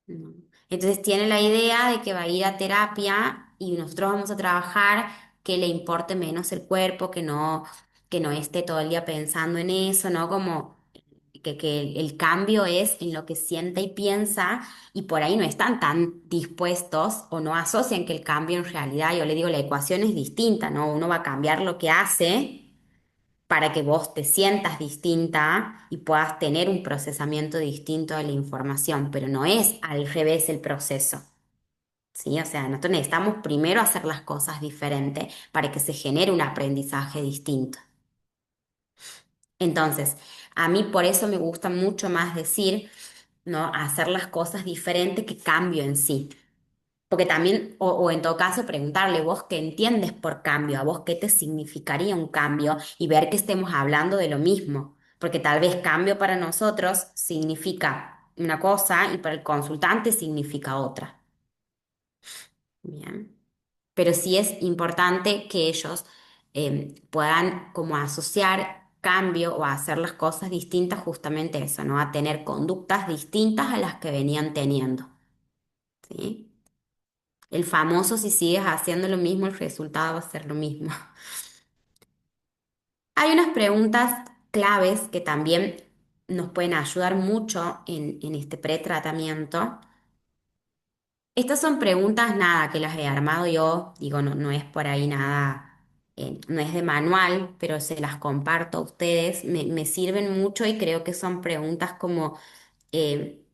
¿No? Entonces tiene la idea de que va a ir a terapia y nosotros vamos a trabajar que le importe menos el cuerpo, que no esté todo el día pensando en eso, ¿no? Como que el cambio es en lo que siente y piensa y por ahí no están tan dispuestos o no asocian que el cambio en realidad, yo le digo, la ecuación es distinta, ¿no? Uno va a cambiar lo que hace para que vos te sientas distinta y puedas tener un procesamiento distinto de la información, pero no es al revés el proceso. ¿Sí? O sea, nosotros necesitamos primero hacer las cosas diferentes para que se genere un aprendizaje distinto. Entonces, a mí por eso me gusta mucho más decir, ¿no? Hacer las cosas diferentes que cambio en sí. Porque también, o en todo caso, preguntarle vos qué entiendes por cambio, a vos qué te significaría un cambio y ver que estemos hablando de lo mismo. Porque tal vez cambio para nosotros significa una cosa y para el consultante significa otra. Bien. Pero sí es importante que ellos puedan como asociar cambio o a hacer las cosas distintas, justamente eso, ¿no? A tener conductas distintas a las que venían teniendo, ¿sí? El famoso, si sigues haciendo lo mismo, el resultado va a ser lo mismo. Hay unas preguntas claves que también nos pueden ayudar mucho en este pretratamiento. Estas son preguntas, nada, que las he armado yo, digo, no, no es por ahí nada, no es de manual, pero se las comparto a ustedes, me sirven mucho y creo que son preguntas como eh,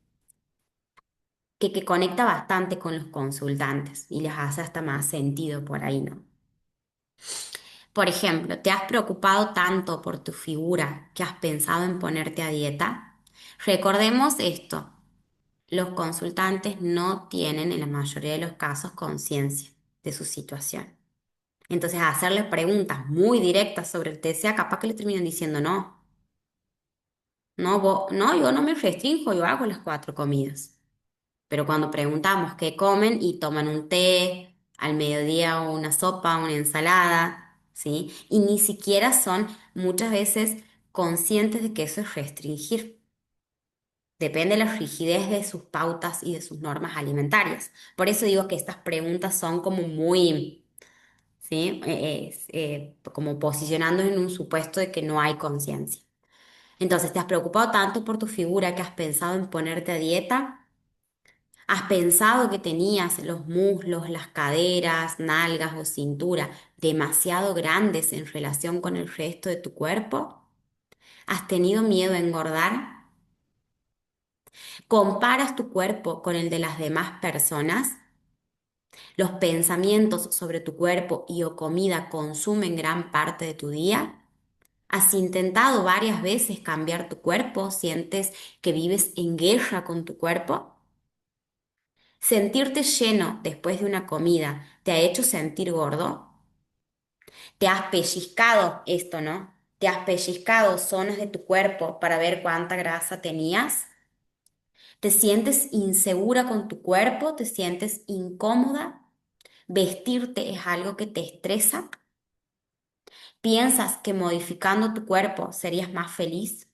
que conecta bastante con los consultantes y les hace hasta más sentido por ahí, ¿no? Por ejemplo, ¿te has preocupado tanto por tu figura que has pensado en ponerte a dieta? Recordemos esto, los consultantes no tienen en la mayoría de los casos conciencia de su situación. Entonces, hacerles preguntas muy directas sobre el TCA, capaz que le terminan diciendo no, no, no, yo no me restringo, yo hago las cuatro comidas. Pero cuando preguntamos qué comen y toman un té, al mediodía una sopa, una ensalada, ¿sí? Y ni siquiera son muchas veces conscientes de que eso es restringir. Depende de la rigidez de sus pautas y de sus normas alimentarias. Por eso digo que estas preguntas son como muy, ¿sí? Como posicionando en un supuesto de que no hay conciencia. Entonces, ¿te has preocupado tanto por tu figura que has pensado en ponerte a dieta? ¿Has pensado que tenías los muslos, las caderas, nalgas o cintura demasiado grandes en relación con el resto de tu cuerpo? ¿Has tenido miedo a engordar? ¿Comparas tu cuerpo con el de las demás personas? ¿Los pensamientos sobre tu cuerpo y o comida consumen gran parte de tu día? ¿Has intentado varias veces cambiar tu cuerpo? ¿Sientes que vives en guerra con tu cuerpo? ¿Sentirte lleno después de una comida te ha hecho sentir gordo? ¿Te has pellizcado esto, no? ¿Te has pellizcado zonas de tu cuerpo para ver cuánta grasa tenías? ¿Te sientes insegura con tu cuerpo? ¿Te sientes incómoda? ¿Vestirte es algo que te estresa? ¿Piensas que modificando tu cuerpo serías más feliz?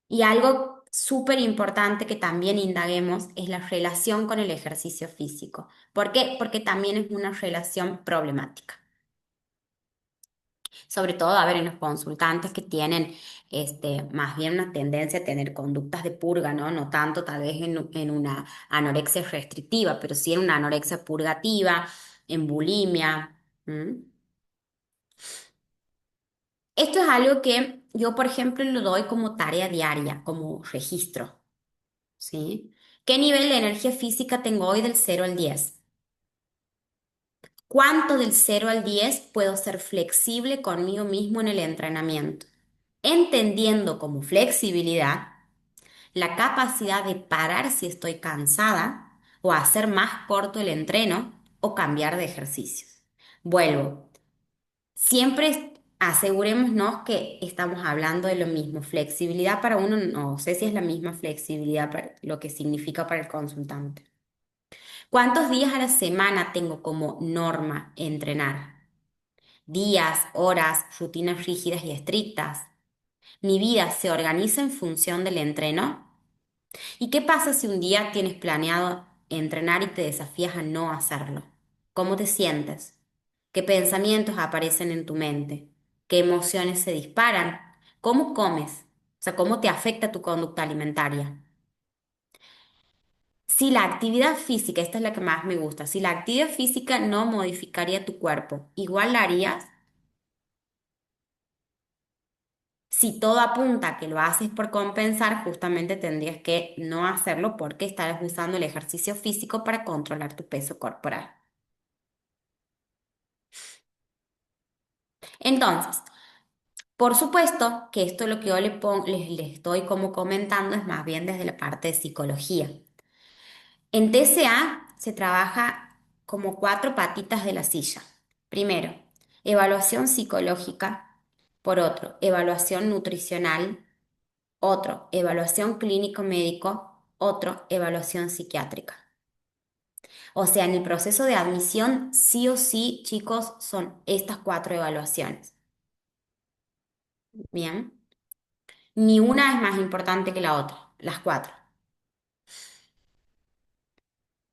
Y algo súper importante que también indaguemos es la relación con el ejercicio físico. ¿Por qué? Porque también es una relación problemática. Sobre todo, a ver, en los consultantes que tienen más bien una tendencia a tener conductas de purga, ¿no? No tanto tal vez en una anorexia restrictiva, pero sí en una anorexia purgativa, en bulimia. ¿M? Esto es algo que yo, por ejemplo, lo doy como tarea diaria, como registro. ¿Sí? ¿Qué nivel de energía física tengo hoy del 0 al 10? ¿Cuánto del 0 al 10 puedo ser flexible conmigo mismo en el entrenamiento? Entendiendo como flexibilidad la capacidad de parar si estoy cansada o hacer más corto el entreno o cambiar de ejercicios. Vuelvo. Siempre asegurémonos que estamos hablando de lo mismo. Flexibilidad para uno, no sé si es la misma flexibilidad para lo que significa para el consultante. ¿Cuántos días a la semana tengo como norma entrenar? Días, horas, rutinas rígidas y estrictas. ¿Mi vida se organiza en función del entreno? ¿Y qué pasa si un día tienes planeado entrenar y te desafías a no hacerlo? ¿Cómo te sientes? ¿Qué pensamientos aparecen en tu mente? ¿Qué emociones se disparan? ¿Cómo comes? O sea, ¿cómo te afecta tu conducta alimentaria? Si la actividad física, esta es la que más me gusta, si la actividad física no modificaría tu cuerpo, igual la harías. Si todo apunta a que lo haces por compensar, justamente tendrías que no hacerlo porque estarás usando el ejercicio físico para controlar tu peso corporal. Entonces, por supuesto que esto lo que yo les estoy como comentando es más bien desde la parte de psicología. En TCA se trabaja como cuatro patitas de la silla. Primero, evaluación psicológica. Por otro, evaluación nutricional. Otro, evaluación clínico-médico. Otro, evaluación psiquiátrica. O sea, en el proceso de admisión, sí o sí, chicos, son estas cuatro evaluaciones. Bien. Ni una es más importante que la otra, las cuatro.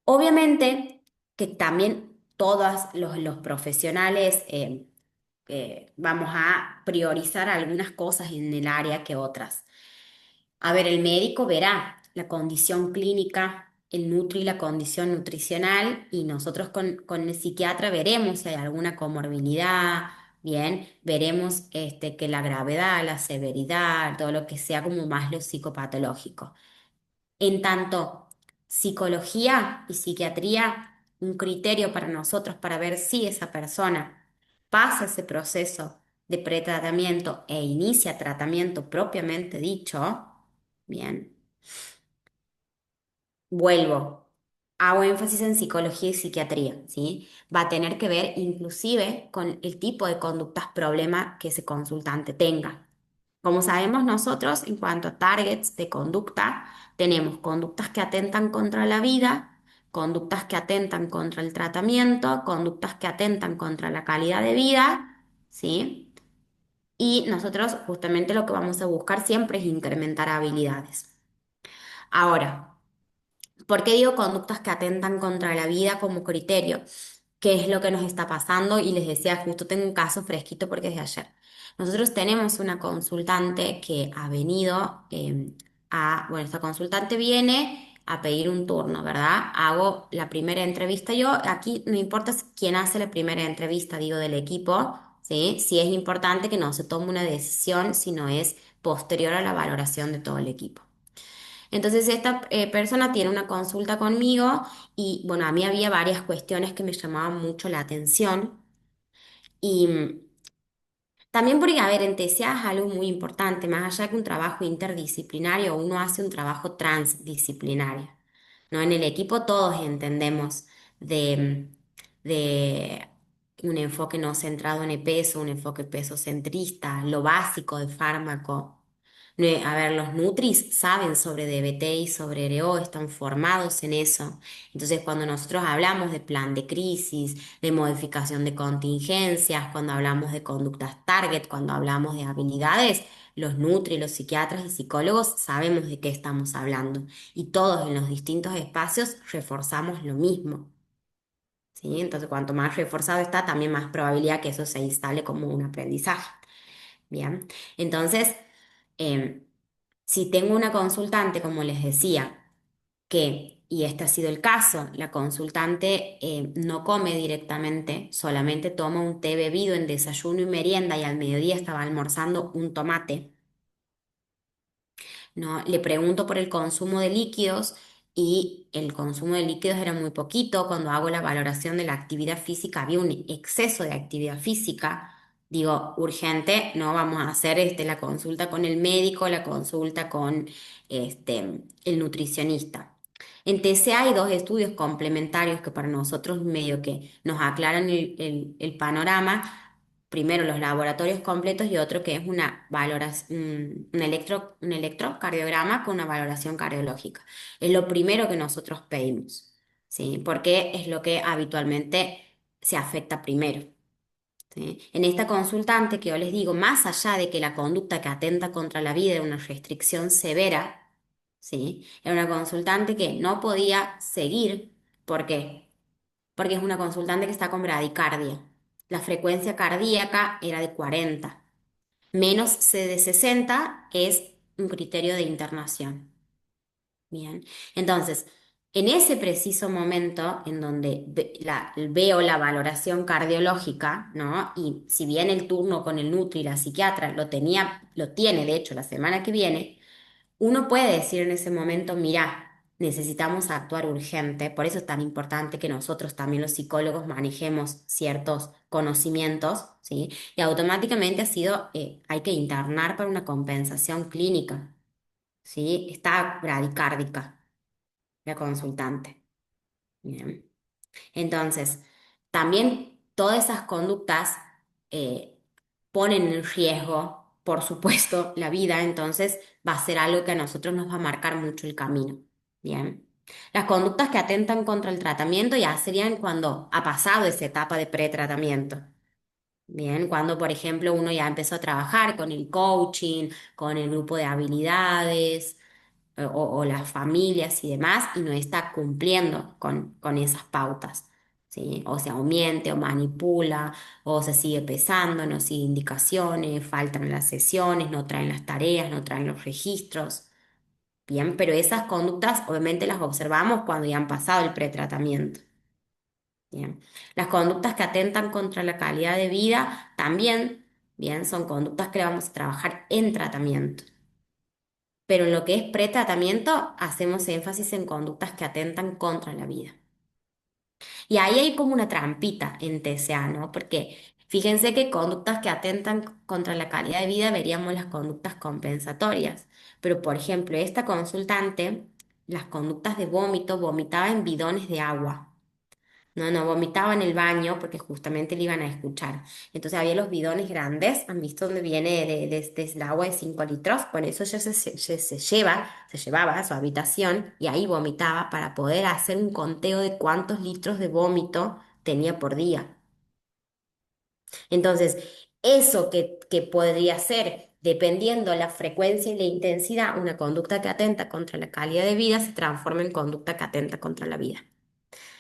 Obviamente que también todos los profesionales vamos a priorizar algunas cosas en el área que otras. A ver, el médico verá la condición clínica, el nutri, la condición nutricional y nosotros con el psiquiatra veremos si hay alguna comorbilidad, bien, veremos que la gravedad, la severidad, todo lo que sea como más lo psicopatológico. En tanto, psicología y psiquiatría un criterio para nosotros para ver si esa persona pasa ese proceso de pretratamiento e inicia tratamiento propiamente dicho, bien, vuelvo, hago énfasis en psicología y psiquiatría, ¿sí? Va a tener que ver inclusive con el tipo de conductas problema que ese consultante tenga. Como sabemos nosotros, en cuanto a targets de conducta, tenemos conductas que atentan contra la vida, conductas que atentan contra el tratamiento, conductas que atentan contra la calidad de vida, ¿sí? Y nosotros justamente lo que vamos a buscar siempre es incrementar habilidades. Ahora, ¿por qué digo conductas que atentan contra la vida como criterio? ¿Qué es lo que nos está pasando? Y les decía, justo tengo un caso fresquito porque es de ayer. Nosotros tenemos una consultante que ha venido bueno, esta consultante viene a pedir un turno, ¿verdad? Hago la primera entrevista yo, aquí no importa quién hace la primera entrevista, digo, del equipo, ¿sí? Sí es importante que no se tome una decisión, sino es posterior a la valoración de todo el equipo. Entonces esta persona tiene una consulta conmigo y bueno, a mí había varias cuestiones que me llamaban mucho la atención y también porque, a ver, en TCA es algo muy importante, más allá que un trabajo interdisciplinario, uno hace un trabajo transdisciplinario, ¿no? En el equipo todos entendemos de un enfoque no centrado en el peso, un enfoque peso centrista, lo básico de fármaco. A ver, los Nutris saben sobre DBT y sobre RO, están formados en eso. Entonces, cuando nosotros hablamos de plan de crisis, de modificación de contingencias, cuando hablamos de conductas target, cuando hablamos de habilidades, los Nutri, los psiquiatras y psicólogos sabemos de qué estamos hablando. Y todos en los distintos espacios reforzamos lo mismo. ¿Sí? Entonces, cuanto más reforzado está, también más probabilidad que eso se instale como un aprendizaje. Bien, entonces, em, si tengo una consultante, como les decía, y este ha sido el caso, la consultante no come directamente, solamente toma un té bebido en desayuno y merienda y al mediodía estaba almorzando un tomate. ¿No? Le pregunto por el consumo de líquidos y el consumo de líquidos era muy poquito. Cuando hago la valoración de la actividad física, había un exceso de actividad física. Digo, urgente, no vamos a hacer la consulta con el médico, la consulta con el nutricionista. En TCA hay dos estudios complementarios que para nosotros medio que nos aclaran el panorama. Primero los laboratorios completos y otro que es una valoración, un electrocardiograma con una valoración cardiológica. Es lo primero que nosotros pedimos, ¿sí? Porque es lo que habitualmente se afecta primero. ¿Sí? En esta consultante que yo les digo, más allá de que la conducta que atenta contra la vida era una restricción severa, ¿sí? Era una consultante que no podía seguir. ¿Por qué? Porque es una consultante que está con bradicardia. La frecuencia cardíaca era de 40. Menos C de 60 es un criterio de internación. Bien. Entonces, en ese preciso momento en donde veo la valoración cardiológica, ¿no? Y si bien el turno con el Nutri y la psiquiatra lo tiene, de hecho, la semana que viene, uno puede decir en ese momento, mira, necesitamos actuar urgente, por eso es tan importante que nosotros también los psicólogos manejemos ciertos conocimientos, ¿sí? Y automáticamente hay que internar para una compensación clínica, ¿sí? Está bradicárdica la consultante. Bien. Entonces, también todas esas conductas eh, ponen en riesgo, por supuesto, la vida, entonces va a ser algo que a nosotros nos va a marcar mucho el camino. Bien. Las conductas que atentan contra el tratamiento ya serían cuando ha pasado esa etapa de pretratamiento. Bien, cuando por ejemplo uno ya empezó a trabajar con el coaching, con el grupo de habilidades o las familias y demás, y no está cumpliendo con esas pautas, ¿sí? O sea, o miente o manipula, o se sigue pesando, no sigue indicaciones, faltan las sesiones, no traen las tareas, no traen los registros. Bien, pero esas conductas obviamente las observamos cuando ya han pasado el pretratamiento. Bien. Las conductas que atentan contra la calidad de vida también, bien, son conductas que vamos a trabajar en tratamiento. Pero en lo que es pretratamiento, hacemos énfasis en conductas que atentan contra la vida. Y ahí hay como una trampita en TCA, ¿no? Porque fíjense que conductas que atentan contra la calidad de vida veríamos las conductas compensatorias. Pero, por ejemplo, esta consultante, las conductas de vómito, vomitaba en bidones de agua. No vomitaba en el baño porque justamente le iban a escuchar. Entonces había los bidones grandes, ¿han visto dónde viene de el agua de 5 litros? Bueno, eso ya se llevaba a su habitación y ahí vomitaba para poder hacer un conteo de cuántos litros de vómito tenía por día. Entonces, eso que podría ser, dependiendo la frecuencia y la intensidad, una conducta que atenta contra la calidad de vida, se transforma en conducta que atenta contra la vida.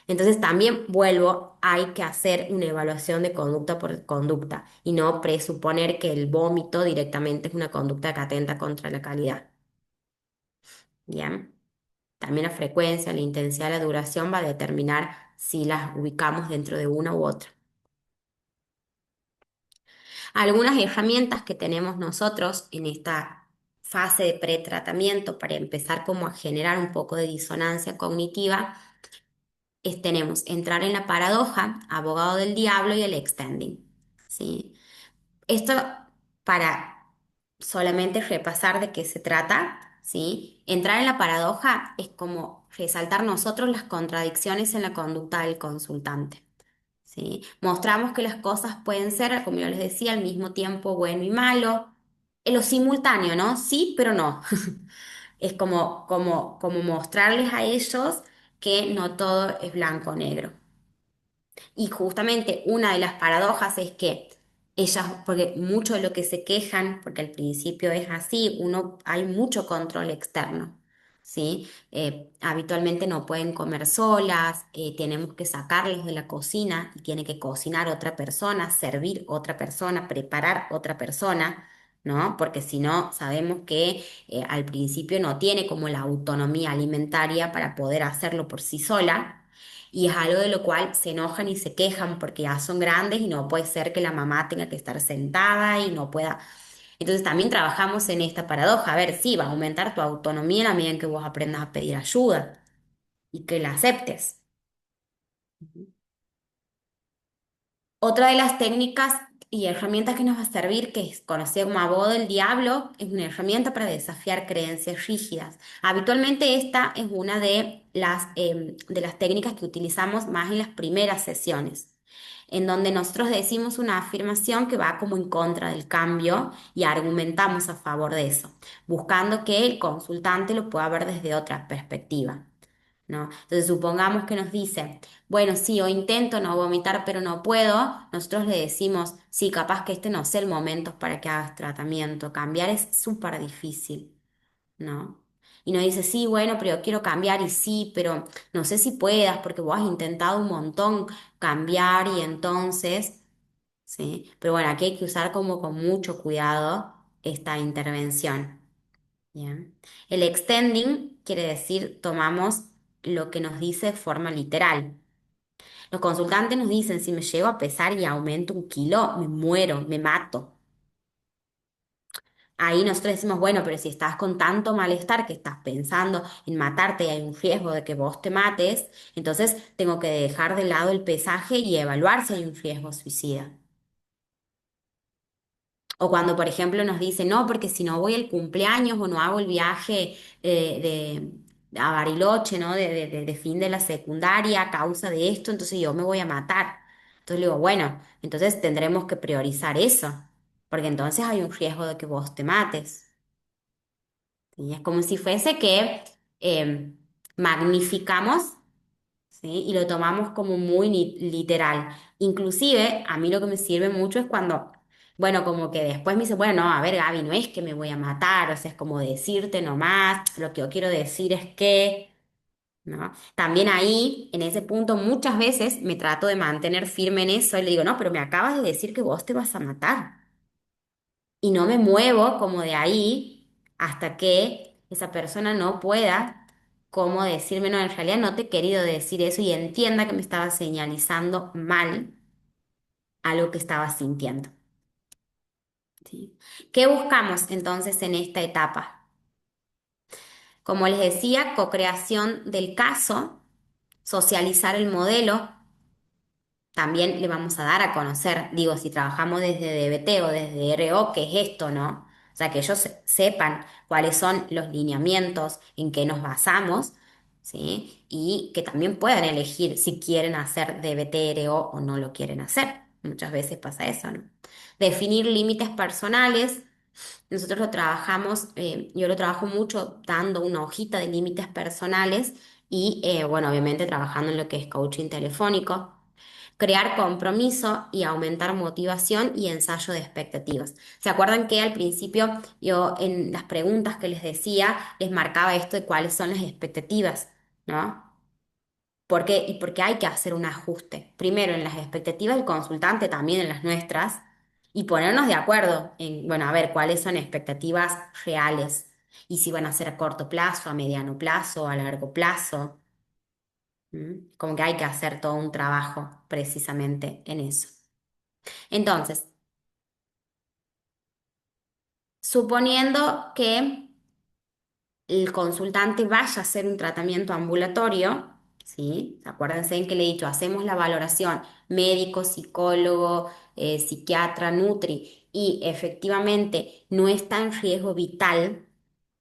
Entonces también vuelvo, hay que hacer una evaluación de conducta por conducta y no presuponer que el vómito directamente es una conducta que atenta contra la calidad. Bien. También la frecuencia, la intensidad, la duración va a determinar si las ubicamos dentro de una u otra. Algunas herramientas que tenemos nosotros en esta fase de pretratamiento para empezar como a generar un poco de disonancia cognitiva tenemos entrar en la paradoja, abogado del diablo y el extending. ¿Sí? Esto para solamente repasar de qué se trata, ¿sí? Entrar en la paradoja es como resaltar nosotros las contradicciones en la conducta del consultante, ¿sí? Mostramos que las cosas pueden ser, como yo les decía, al mismo tiempo bueno y malo, en lo simultáneo, ¿no? Sí, pero no. Es como mostrarles a ellos que no todo es blanco o negro. Y justamente una de las paradojas es que ellas, porque mucho de lo que se quejan, porque al principio es así, hay mucho control externo, ¿sí? Habitualmente no pueden comer solas, tenemos que sacarlos de la cocina y tiene que cocinar otra persona, servir otra persona, preparar otra persona, ¿no? Porque si no, sabemos que al principio no tiene como la autonomía alimentaria para poder hacerlo por sí sola. Y es algo de lo cual se enojan y se quejan porque ya son grandes y no puede ser que la mamá tenga que estar sentada y no pueda. Entonces también trabajamos en esta paradoja. A ver, sí, va a aumentar tu autonomía en la medida en que vos aprendas a pedir ayuda y que la aceptes. Otra de las técnicas y herramientas que nos va a servir, que es conocida como abogo del diablo, es una herramienta para desafiar creencias rígidas. Habitualmente esta es una de las técnicas que utilizamos más en las primeras sesiones, en donde nosotros decimos una afirmación que va como en contra del cambio y argumentamos a favor de eso, buscando que el consultante lo pueda ver desde otra perspectiva. ¿No? Entonces, supongamos que nos dice, bueno, sí, o intento no vomitar, pero no puedo, nosotros le decimos, sí, capaz que este no es el momento para que hagas tratamiento, cambiar es súper difícil, ¿no? Y nos dice, sí, bueno, pero yo quiero cambiar y sí, pero no sé si puedas porque vos has intentado un montón cambiar y entonces, ¿sí? Pero bueno, aquí hay que usar como con mucho cuidado esta intervención. Bien. El extending quiere decir tomamos lo que nos dice de forma literal. Los consultantes nos dicen, si me llego a pesar y aumento 1 kilo, me muero, me mato. Ahí nosotros decimos, bueno, pero si estás con tanto malestar que estás pensando en matarte y hay un riesgo de que vos te mates, entonces tengo que dejar de lado el pesaje y evaluar si hay un riesgo suicida. O cuando, por ejemplo, nos dicen, no, porque si no voy al cumpleaños o no hago el viaje a Bariloche, ¿no? De fin de la secundaria a causa de esto, entonces yo me voy a matar. Entonces le digo, bueno, entonces tendremos que priorizar eso, porque entonces hay un riesgo de que vos te mates. Y es como si fuese que magnificamos, ¿sí? Y lo tomamos como muy literal. Inclusive, a mí lo que me sirve mucho es cuando, bueno, como que después me dice, bueno, no, a ver, Gaby, no es que me voy a matar, o sea, es como decirte nomás, lo que yo quiero decir es que, ¿no? También ahí, en ese punto, muchas veces me trato de mantener firme en eso y le digo, no, pero me acabas de decir que vos te vas a matar. Y no me muevo como de ahí hasta que esa persona no pueda como decirme, no, en realidad no te he querido decir eso y entienda que me estaba señalizando mal a lo que estaba sintiendo. ¿Sí? ¿Qué buscamos entonces en esta etapa? Como les decía, co-creación del caso, socializar el modelo. También le vamos a dar a conocer, digo, si trabajamos desde DBT o desde RO, ¿qué es esto, no? O sea, que ellos sepan cuáles son los lineamientos en que nos basamos, ¿sí? Y que también puedan elegir si quieren hacer DBT, RO o no lo quieren hacer. Muchas veces pasa eso, ¿no? Definir límites personales. Nosotros lo trabajamos, yo lo trabajo mucho dando una hojita de límites personales y, bueno, obviamente trabajando en lo que es coaching telefónico, crear compromiso y aumentar motivación y ensayo de expectativas. ¿Se acuerdan que al principio yo en las preguntas que les decía les marcaba esto de cuáles son las expectativas, ¿no? Porque hay que hacer un ajuste, primero en las expectativas del consultante, también en las nuestras, y ponernos de acuerdo en, bueno, a ver, cuáles son expectativas reales y si van a ser a corto plazo, a mediano plazo, a largo plazo. Como que hay que hacer todo un trabajo precisamente en eso. Entonces, suponiendo que el consultante vaya a hacer un tratamiento ambulatorio, ¿sí? Acuérdense en que le he dicho, hacemos la valoración médico, psicólogo, psiquiatra, nutri, y efectivamente no está en riesgo vital,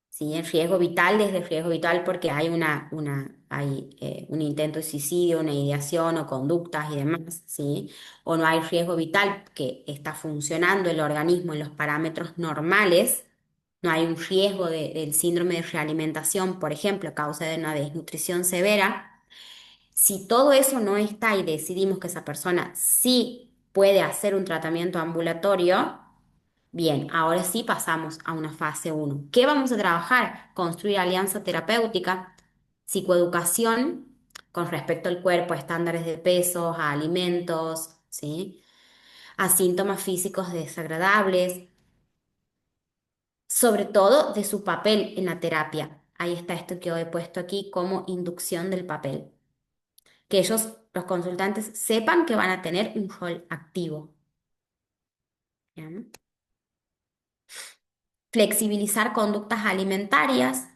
¿sí? En riesgo vital, desde riesgo vital porque hay un intento de suicidio, una ideación o conductas y demás, ¿sí? O no hay riesgo vital, que está funcionando el organismo en los parámetros normales, no hay un riesgo del síndrome de realimentación, por ejemplo, a causa de una desnutrición severa. Si todo eso no está y decidimos que esa persona sí puede hacer un tratamiento ambulatorio, bien, ahora sí pasamos a una fase uno. ¿Qué vamos a trabajar? Construir alianza terapéutica, psicoeducación con respecto al cuerpo, a estándares de pesos, a alimentos, ¿sí? A síntomas físicos desagradables, sobre todo de su papel en la terapia. Ahí está esto que yo he puesto aquí como inducción del papel. Que ellos, los consultantes, sepan que van a tener un rol activo. ¿Bien? Flexibilizar conductas alimentarias,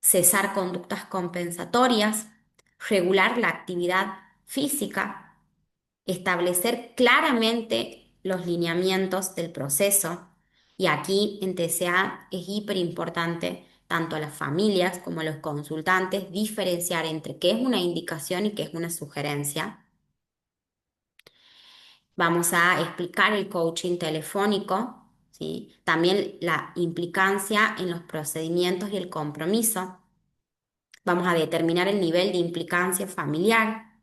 cesar conductas compensatorias, regular la actividad física, establecer claramente los lineamientos del proceso. Y aquí en TCA es hiper importante tanto a las familias como a los consultantes diferenciar entre qué es una indicación y qué es una sugerencia. Vamos a explicar el coaching telefónico, ¿sí? También la implicancia en los procedimientos y el compromiso. Vamos a determinar el nivel de implicancia familiar,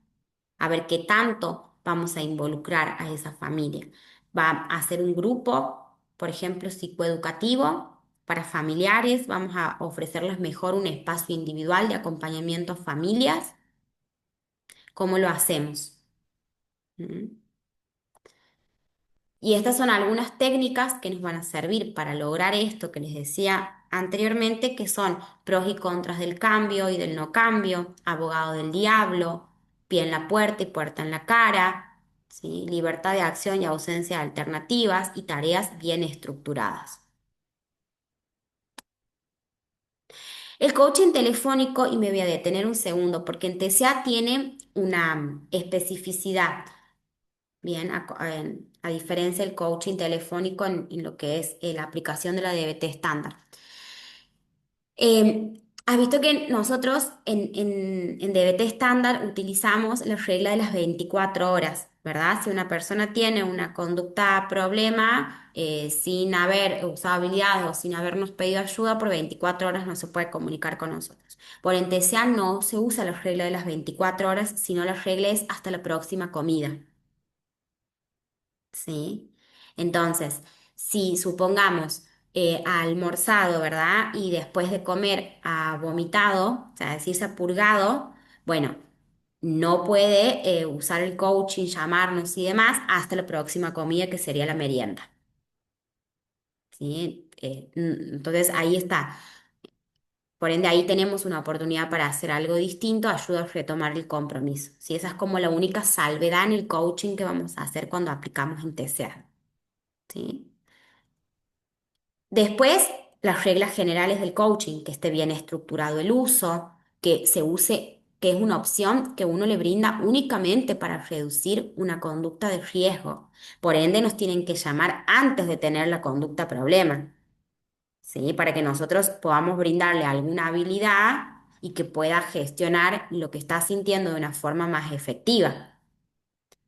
a ver qué tanto vamos a involucrar a esa familia. Va a ser un grupo, por ejemplo, psicoeducativo para familiares. Vamos a ofrecerles mejor un espacio individual de acompañamiento a familias. ¿Cómo lo hacemos? ¿Mm? Y estas son algunas técnicas que nos van a servir para lograr esto que les decía anteriormente, que son pros y contras del cambio y del no cambio, abogado del diablo, pie en la puerta y puerta en la cara, ¿sí? Libertad de acción y ausencia de alternativas y tareas bien estructuradas. El coaching telefónico, y me voy a detener un segundo, porque en TCA tiene una especificidad. Bien, a diferencia del coaching telefónico en lo que es la aplicación de la DBT estándar. Has visto que nosotros en DBT estándar utilizamos la regla de las 24 horas, ¿verdad? Si una persona tiene una conducta problema sin haber usado habilidades o sin habernos pedido ayuda por 24 horas no se puede comunicar con nosotros. Por en TCA no se usa la regla de las 24 horas, sino la regla es hasta la próxima comida. ¿Sí? Entonces, si supongamos ha almorzado, ¿verdad? Y después de comer ha vomitado, o sea, decirse ha purgado, bueno, no puede usar el coaching, llamarnos y demás hasta la próxima comida que sería la merienda. ¿Sí? Entonces ahí está. Por ende, ahí tenemos una oportunidad para hacer algo distinto, ayuda a retomar el compromiso. ¿Sí? Esa es como la única salvedad en el coaching que vamos a hacer cuando aplicamos en TCA. ¿Sí? Después, las reglas generales del coaching, que esté bien estructurado el uso, que se use que es una opción que uno le brinda únicamente para reducir una conducta de riesgo. Por ende, nos tienen que llamar antes de tener la conducta problema, ¿sí? Para que nosotros podamos brindarle alguna habilidad y que pueda gestionar lo que está sintiendo de una forma más efectiva.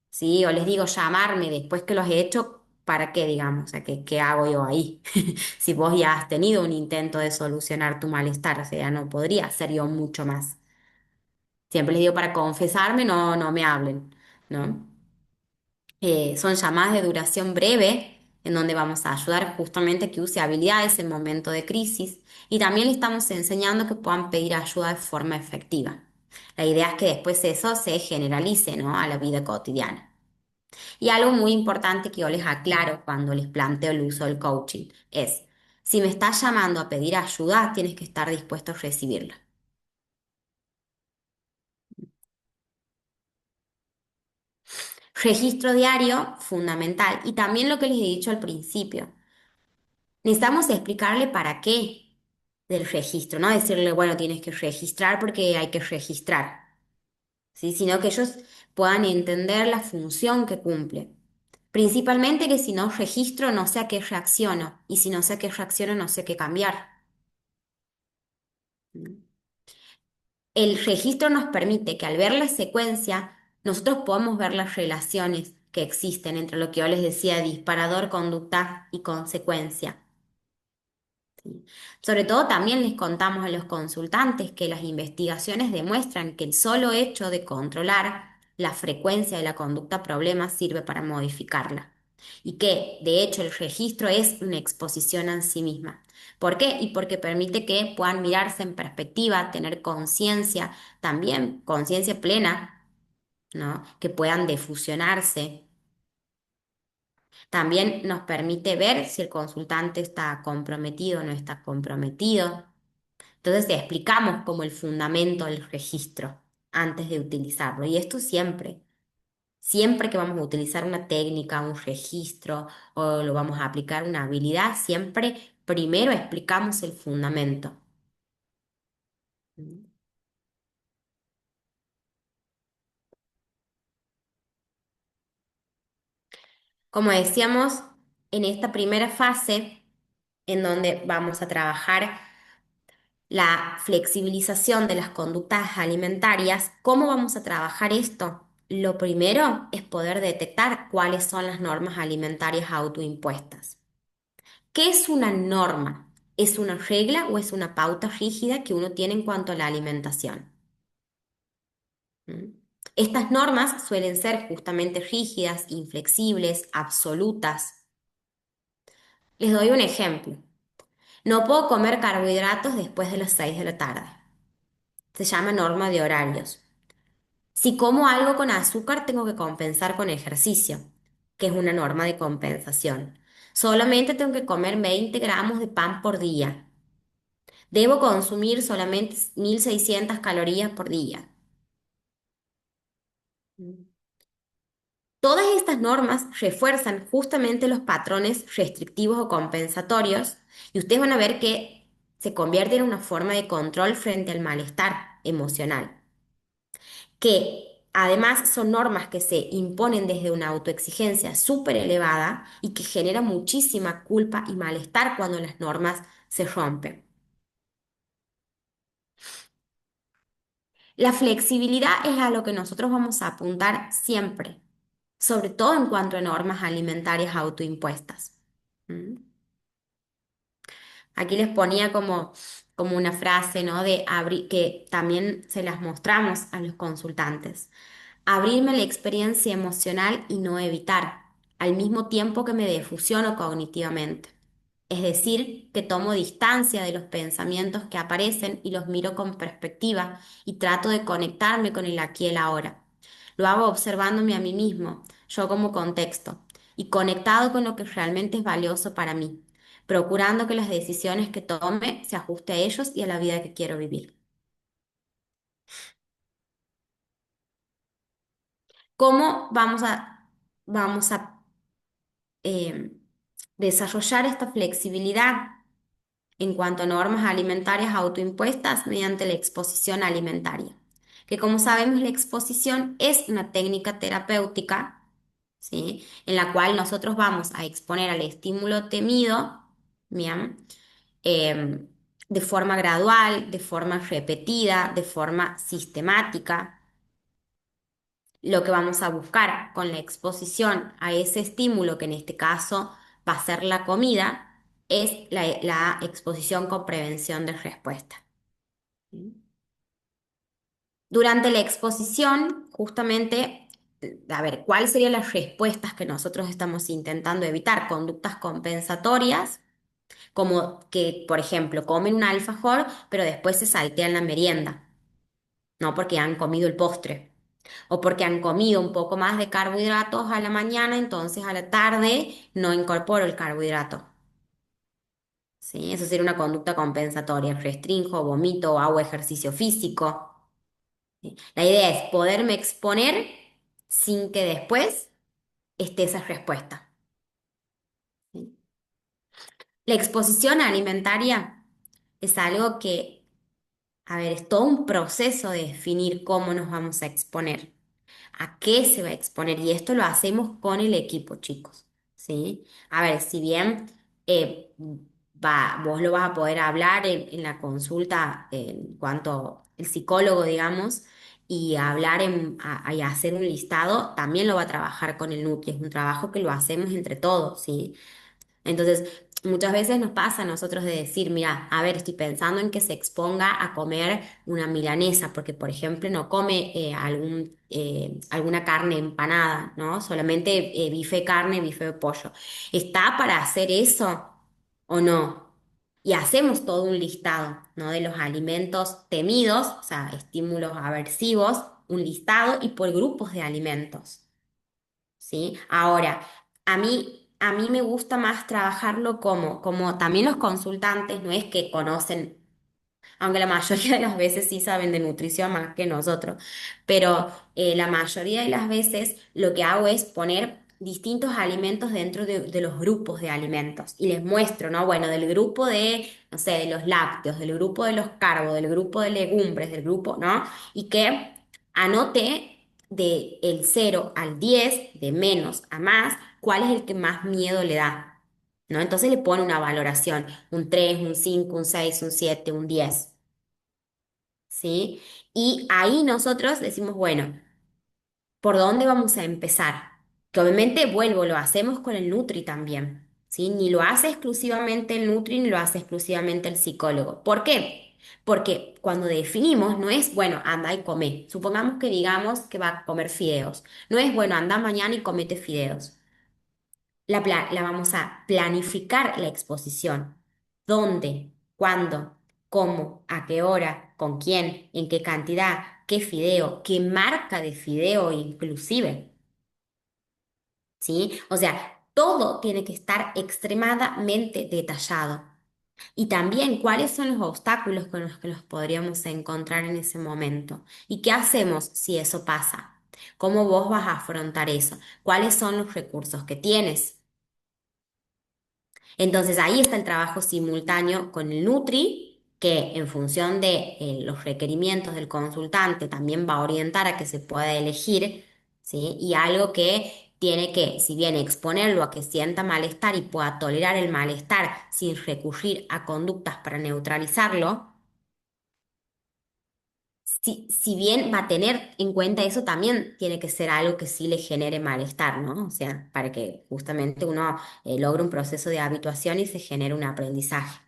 ¿Sí? O les digo llamarme después que los he hecho, ¿para qué, digamos? O sea, ¿qué hago yo ahí? Si vos ya has tenido un intento de solucionar tu malestar, o sea, no podría hacer yo mucho más. Siempre les digo para confesarme, no, no me hablen, ¿no? Son llamadas de duración breve, en donde vamos a ayudar justamente a que use habilidades en momento de crisis y también le estamos enseñando que puedan pedir ayuda de forma efectiva. La idea es que después eso se generalice, ¿no? A la vida cotidiana. Y algo muy importante que yo les aclaro cuando les planteo el uso del coaching es, si me estás llamando a pedir ayuda, tienes que estar dispuesto a recibirla. Registro diario, fundamental. Y también lo que les he dicho al principio, necesitamos explicarle para qué del registro, no decirle, bueno, tienes que registrar porque hay que registrar, ¿sí? Sino que ellos puedan entender la función que cumple. Principalmente que si no registro, no sé a qué reacciono. Y si no sé a qué reacciono, no sé qué cambiar. El registro nos permite que al ver la secuencia, nosotros podamos ver las relaciones que existen entre lo que yo les decía, disparador, conducta y consecuencia. ¿Sí? Sobre todo también les contamos a los consultantes que las investigaciones demuestran que el solo hecho de controlar la frecuencia de la conducta problema sirve para modificarla. Y que, de hecho, el registro es una exposición en sí misma. ¿Por qué? Y porque permite que puedan mirarse en perspectiva, tener conciencia, también conciencia plena, ¿no? Que puedan defusionarse. También nos permite ver si el consultante está comprometido o no está comprometido. Entonces te explicamos como el fundamento del registro antes de utilizarlo. Y esto siempre, siempre que vamos a utilizar una técnica, un registro o lo vamos a aplicar una habilidad, siempre primero explicamos el fundamento. Como decíamos, en esta primera fase, en donde vamos a trabajar la flexibilización de las conductas alimentarias, ¿cómo vamos a trabajar esto? Lo primero es poder detectar cuáles son las normas alimentarias autoimpuestas. ¿Qué es una norma? ¿Es una regla o es una pauta rígida que uno tiene en cuanto a la alimentación? ¿Mm? Estas normas suelen ser justamente rígidas, inflexibles, absolutas. Les doy un ejemplo. No puedo comer carbohidratos después de las 6 de la tarde. Se llama norma de horarios. Si como algo con azúcar, tengo que compensar con ejercicio, que es una norma de compensación. Solamente tengo que comer 20 gramos de pan por día. Debo consumir solamente 1.600 calorías por día. Todas estas normas refuerzan justamente los patrones restrictivos o compensatorios y ustedes van a ver que se convierte en una forma de control frente al malestar emocional, que además son normas que se imponen desde una autoexigencia súper elevada y que genera muchísima culpa y malestar cuando las normas se rompen. La flexibilidad es a lo que nosotros vamos a apuntar siempre, sobre todo en cuanto a normas alimentarias autoimpuestas. ¿Mm? Aquí les ponía como una frase, ¿no? De abrir, que también se las mostramos a los consultantes. Abrirme a la experiencia emocional y no evitar, al mismo tiempo que me defusiono cognitivamente. Es decir, que tomo distancia de los pensamientos que aparecen y los miro con perspectiva y trato de conectarme con el aquí y el ahora. Lo hago observándome a mí mismo, yo como contexto, y conectado con lo que realmente es valioso para mí, procurando que las decisiones que tome se ajuste a ellos y a la vida que quiero vivir. ¿Cómo vamos a eh, desarrollar esta flexibilidad en cuanto a normas alimentarias autoimpuestas mediante la exposición alimentaria? que como sabemos la exposición es una técnica terapéutica, ¿sí? En la cual nosotros vamos a exponer al estímulo temido, bien, eh, de forma gradual, de forma repetida, de forma sistemática. Lo que vamos a buscar con la exposición a ese estímulo, que en este caso va a ser la comida, es la exposición con prevención de respuesta. Durante la exposición, justamente, a ver, ¿cuáles serían las respuestas que nosotros estamos intentando evitar? Conductas compensatorias, como que, por ejemplo, comen un alfajor, pero después se saltean la merienda, no porque han comido el postre. O porque han comido un poco más de carbohidratos a la mañana, entonces a la tarde no incorporo el carbohidrato. ¿Sí? Eso sería una conducta compensatoria. Restrinjo, vomito, hago ejercicio físico. ¿Sí? La idea es poderme exponer sin que después esté esa respuesta. ¿Sí? La exposición alimentaria es algo que, a ver, es todo un proceso de definir cómo nos vamos a exponer. ¿A qué se va a exponer? Y esto lo hacemos con el equipo, chicos, ¿sí? A ver, si bien vos lo vas a poder hablar en la consulta en cuanto el psicólogo, digamos, y hablar y hacer un listado, también lo va a trabajar con el núcleo. Es un trabajo que lo hacemos entre todos, ¿sí? Entonces, muchas veces nos pasa a nosotros de decir, mira, a ver, estoy pensando en que se exponga a comer una milanesa, porque, por ejemplo, no come alguna carne empanada, ¿no? Solamente bife de carne, bife de pollo. ¿Está para hacer eso o no? Y hacemos todo un listado, ¿no? De los alimentos temidos, o sea, estímulos aversivos, un listado y por grupos de alimentos. ¿Sí? Ahora, a mí me gusta más trabajarlo como también los consultantes, no es que conocen, aunque la mayoría de las veces sí saben de nutrición más que nosotros, pero la mayoría de las veces lo que hago es poner distintos alimentos dentro de los grupos de alimentos y les muestro, ¿no? Bueno, del grupo de, no sé, de los lácteos, del grupo de los carbos, del grupo de legumbres, del grupo, ¿no? Y que anote de el 0 al 10 de menos a más, cuál es el que más miedo le da, ¿no? Entonces le pone una valoración, un 3 un 5 un 6 un 7 un 10. ¿Sí? Y ahí nosotros decimos, bueno, ¿por dónde vamos a empezar? Que obviamente, vuelvo, lo hacemos con el Nutri también, ¿sí? Ni lo hace exclusivamente el Nutri, ni lo hace exclusivamente el psicólogo. ¿Por qué? Porque cuando definimos, no es, bueno, anda y come. Supongamos que digamos que va a comer fideos. No es, bueno, anda mañana y comete fideos. La vamos a planificar la exposición. ¿Dónde? ¿Cuándo? ¿Cómo? ¿A qué hora? ¿Con quién? ¿En qué cantidad? ¿Qué fideo? ¿Qué marca de fideo inclusive? ¿Sí? O sea, todo tiene que estar extremadamente detallado. Y también cuáles son los obstáculos con los que los podríamos encontrar en ese momento. ¿Y qué hacemos si eso pasa? ¿Cómo vos vas a afrontar eso? ¿Cuáles son los recursos que tienes? Entonces ahí está el trabajo simultáneo con el Nutri, que en función de los requerimientos del consultante también va a orientar a que se pueda elegir, ¿sí? Y algo que tiene que, si bien exponerlo a que sienta malestar y pueda tolerar el malestar sin recurrir a conductas para neutralizarlo, si bien va a tener en cuenta eso, también tiene que ser algo que sí le genere malestar, ¿no? O sea, para que justamente uno logre un proceso de habituación y se genere un aprendizaje.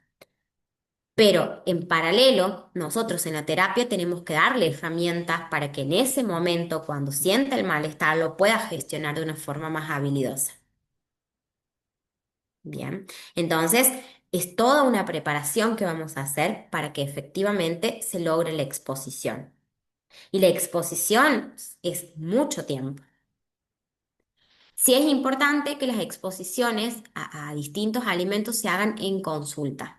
Pero en paralelo, nosotros en la terapia tenemos que darle herramientas para que en ese momento, cuando sienta el malestar, lo pueda gestionar de una forma más habilidosa. Bien, entonces es toda una preparación que vamos a hacer para que efectivamente se logre la exposición. Y la exposición es mucho tiempo. Sí es importante que las exposiciones a distintos alimentos se hagan en consulta.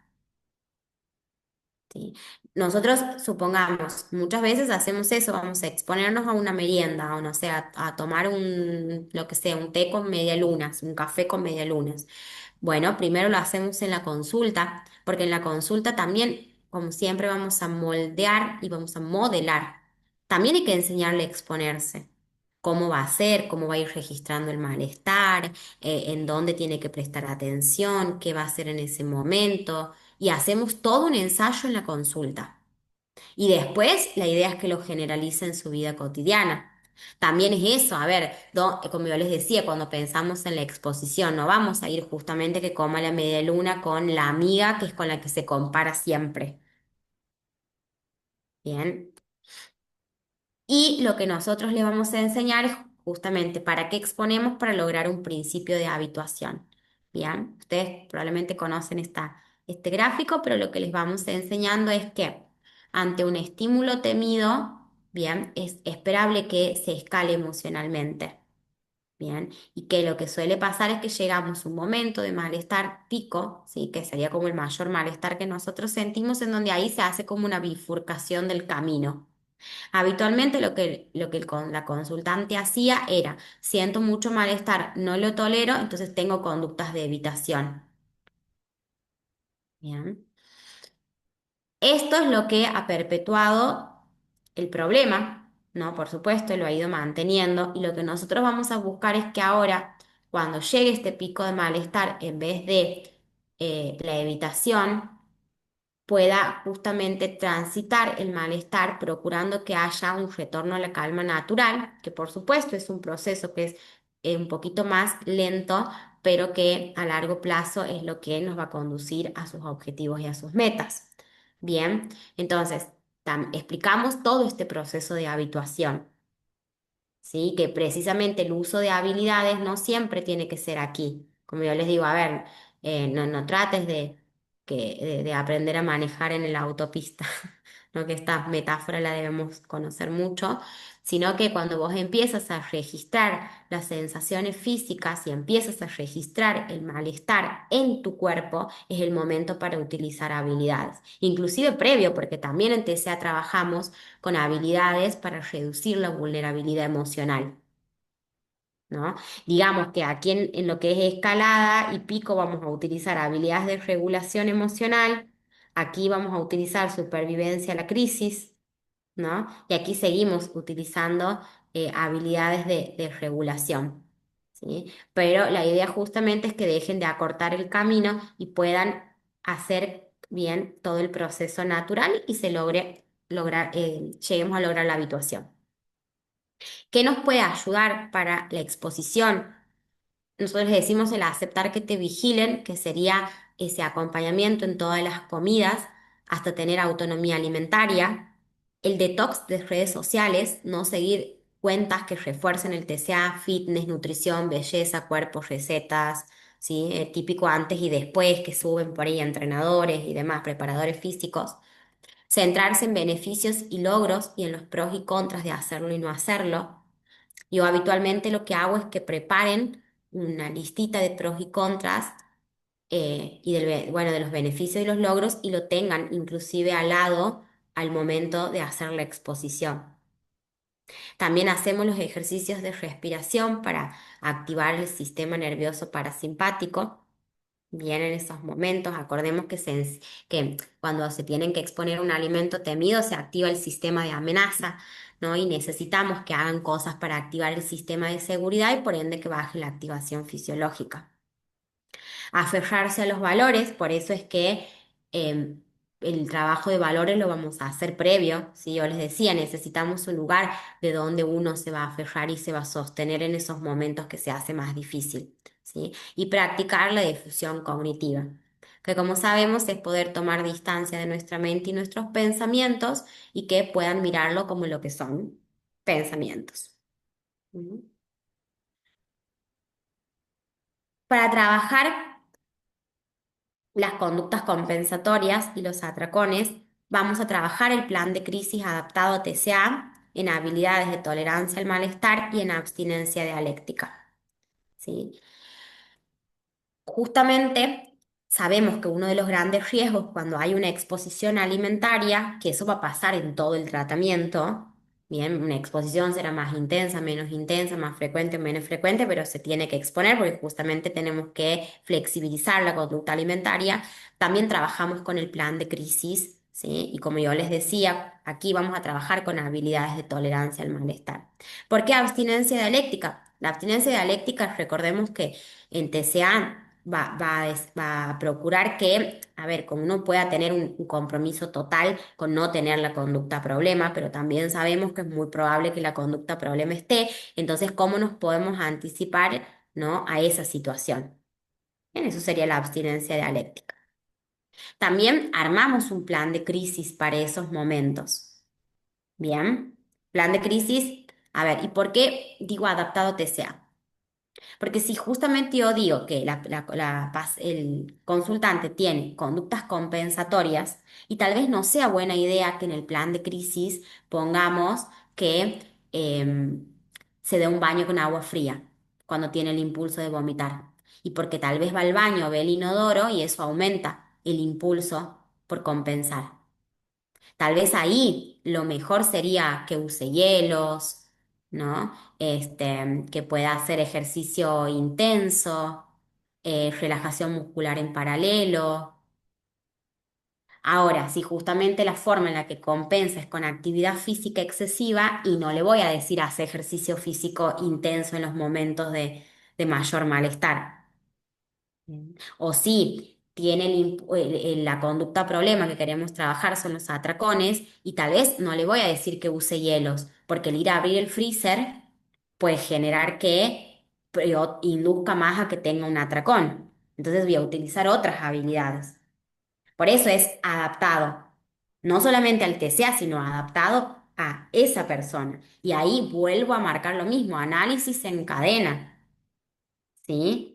¿Sí? Nosotros, supongamos, muchas veces hacemos eso, vamos a exponernos a una merienda o no sé, a tomar lo que sea, un té con medialunas, un café con medialunas. Bueno, primero lo hacemos en la consulta, porque en la consulta también, como siempre, vamos a moldear y vamos a modelar También hay que enseñarle a exponerse. Cómo va a ser, cómo va a ir registrando el malestar, en dónde tiene que prestar atención, qué va a hacer en ese momento. Y hacemos todo un ensayo en la consulta. Y después la idea es que lo generalice en su vida cotidiana. También es eso, a ver, como yo les decía, cuando pensamos en la exposición, no vamos a ir justamente que coma la media luna con la amiga que es con la que se compara siempre. Bien. Y lo que nosotros le vamos a enseñar es justamente para qué exponemos para lograr un principio de habituación. Bien, ustedes probablemente conocen este gráfico, pero lo que les vamos enseñando es que ante un estímulo temido, bien, es esperable que se escale emocionalmente. Bien, y que lo que suele pasar es que llegamos a un momento de malestar pico, ¿sí? Que sería como el mayor malestar que nosotros sentimos, en donde ahí se hace como una bifurcación del camino. Habitualmente la consultante hacía era, siento mucho malestar, no lo tolero, entonces tengo conductas de evitación. Bien. Esto es lo que ha perpetuado el problema, ¿no? Por supuesto, lo ha ido manteniendo y lo que nosotros vamos a buscar es que ahora, cuando llegue este pico de malestar, en vez de la evitación, pueda justamente transitar el malestar procurando que haya un retorno a la calma natural, que por supuesto es un proceso que es un poquito más lento, pero que a largo plazo es lo que nos va a conducir a sus objetivos y a sus metas. Bien, entonces explicamos todo este proceso de habituación. ¿Sí? Que precisamente el uso de habilidades no siempre tiene que ser aquí. Como yo les digo, a ver, no trates de aprender a manejar en la autopista, no que esta metáfora la debemos conocer mucho, sino que cuando vos empiezas a registrar las sensaciones físicas y empiezas a registrar el malestar en tu cuerpo, es el momento para utilizar habilidades. Inclusive previo, porque también en TCA trabajamos con habilidades para reducir la vulnerabilidad emocional, ¿no? Digamos que aquí en lo que es escalada y pico vamos a utilizar habilidades de regulación emocional, aquí vamos a utilizar supervivencia a la crisis, ¿no? Y aquí seguimos utilizando habilidades de regulación, ¿sí? Pero la idea justamente es que dejen de acortar el camino y puedan hacer bien todo el proceso natural y se lleguemos a lograr la habituación. ¿Qué nos puede ayudar para la exposición? Nosotros le decimos el aceptar que te vigilen, que sería ese acompañamiento en todas las comidas hasta tener autonomía alimentaria, el detox de redes sociales, no seguir cuentas que refuercen el TCA, fitness, nutrición, belleza, cuerpo, recetas, ¿sí? Típico antes y después que suben por ahí entrenadores y demás, preparadores físicos. Centrarse en beneficios y logros y en los pros y contras de hacerlo y no hacerlo. Yo habitualmente lo que hago es que preparen una listita de pros y contras y bueno, de los beneficios y los logros y lo tengan inclusive al lado al momento de hacer la exposición. También hacemos los ejercicios de respiración para activar el sistema nervioso parasimpático. Bien, en esos momentos, acordemos que cuando se tienen que exponer un alimento temido, se activa el sistema de amenaza, ¿no? Y necesitamos que hagan cosas para activar el sistema de seguridad y por ende que baje la activación fisiológica. Aferrarse a los valores, por eso es que eh, el trabajo de valores lo vamos a hacer previo, ¿sí? Yo les decía, necesitamos un lugar de donde uno se va a aferrar y se va a sostener en esos momentos que se hace más difícil, ¿sí? Y practicar la difusión cognitiva, que como sabemos es poder tomar distancia de nuestra mente y nuestros pensamientos y que puedan mirarlo como lo que son, pensamientos. Ujú. Para trabajar las conductas compensatorias y los atracones, vamos a trabajar el plan de crisis adaptado a TCA en habilidades de tolerancia al malestar y en abstinencia dialéctica. ¿Sí? Justamente sabemos que uno de los grandes riesgos cuando hay una exposición alimentaria, que eso va a pasar en todo el tratamiento, bien, una exposición será más intensa, más frecuente, menos frecuente, pero se tiene que exponer porque justamente tenemos que flexibilizar la conducta alimentaria. También trabajamos con el plan de crisis, ¿sí? Y como yo les decía, aquí vamos a trabajar con habilidades de tolerancia al malestar. ¿Por qué abstinencia dialéctica? La abstinencia dialéctica, recordemos que en TCA va a procurar que, a ver, como uno pueda tener un compromiso total con no tener la conducta problema, pero también sabemos que es muy probable que la conducta problema esté, entonces, ¿cómo nos podemos anticipar, ¿no?, a esa situación? Bien, eso sería la abstinencia dialéctica. También armamos un plan de crisis para esos momentos. Bien, plan de crisis. A ver, ¿y por qué digo adaptado TCA? Porque si justamente yo digo que el consultante tiene conductas compensatorias y tal vez no sea buena idea que en el plan de crisis pongamos que se dé un baño con agua fría cuando tiene el impulso de vomitar. Y porque tal vez va al baño, ve el inodoro y eso aumenta el impulso por compensar. Tal vez ahí lo mejor sería que use hielos, ¿no? Que pueda hacer ejercicio intenso, relajación muscular en paralelo. Ahora, si justamente la forma en la que compensa es con actividad física excesiva, y no le voy a decir hacer ejercicio físico intenso en los momentos de mayor malestar. O si tiene la conducta problema que queremos trabajar son los atracones y tal vez no le voy a decir que use hielos, porque el ir a abrir el freezer puede generar que induzca más a que tenga un atracón. Entonces voy a utilizar otras habilidades. Por eso es adaptado, no solamente al que sea, sino adaptado a esa persona. Y ahí vuelvo a marcar lo mismo, análisis en cadena, ¿sí?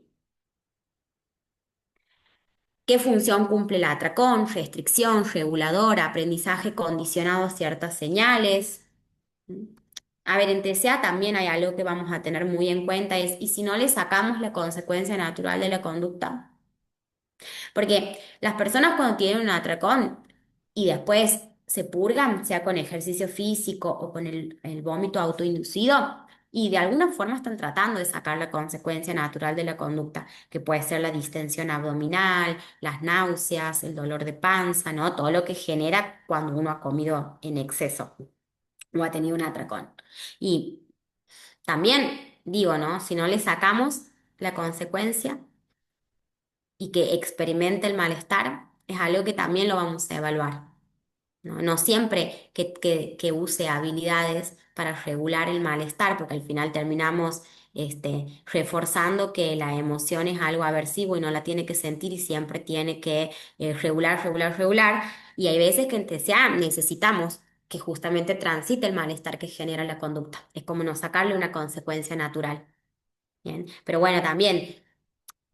¿Qué función cumple el atracón? Restricción, regulador, aprendizaje condicionado a ciertas señales. A ver, en TCA también hay algo que vamos a tener muy en cuenta, es, ¿y si no le sacamos la consecuencia natural de la conducta? Porque las personas cuando tienen un atracón y después se purgan, sea con ejercicio físico o con el vómito autoinducido, y de alguna forma están tratando de sacar la consecuencia natural de la conducta, que puede ser la distensión abdominal, las náuseas, el dolor de panza, ¿no? Todo lo que genera cuando uno ha comido en exceso o ha tenido un atracón. Y también digo, ¿no? Si no le sacamos la consecuencia, y que experimente el malestar, es algo que también lo vamos a evaluar. No, no siempre que use habilidades para regular el malestar, porque al final terminamos reforzando que la emoción es algo aversivo y no la tiene que sentir y siempre tiene que regular, regular, regular. Y hay veces que en TCA necesitamos que justamente transite el malestar que genera la conducta. Es como no sacarle una consecuencia natural. Bien. Pero bueno, también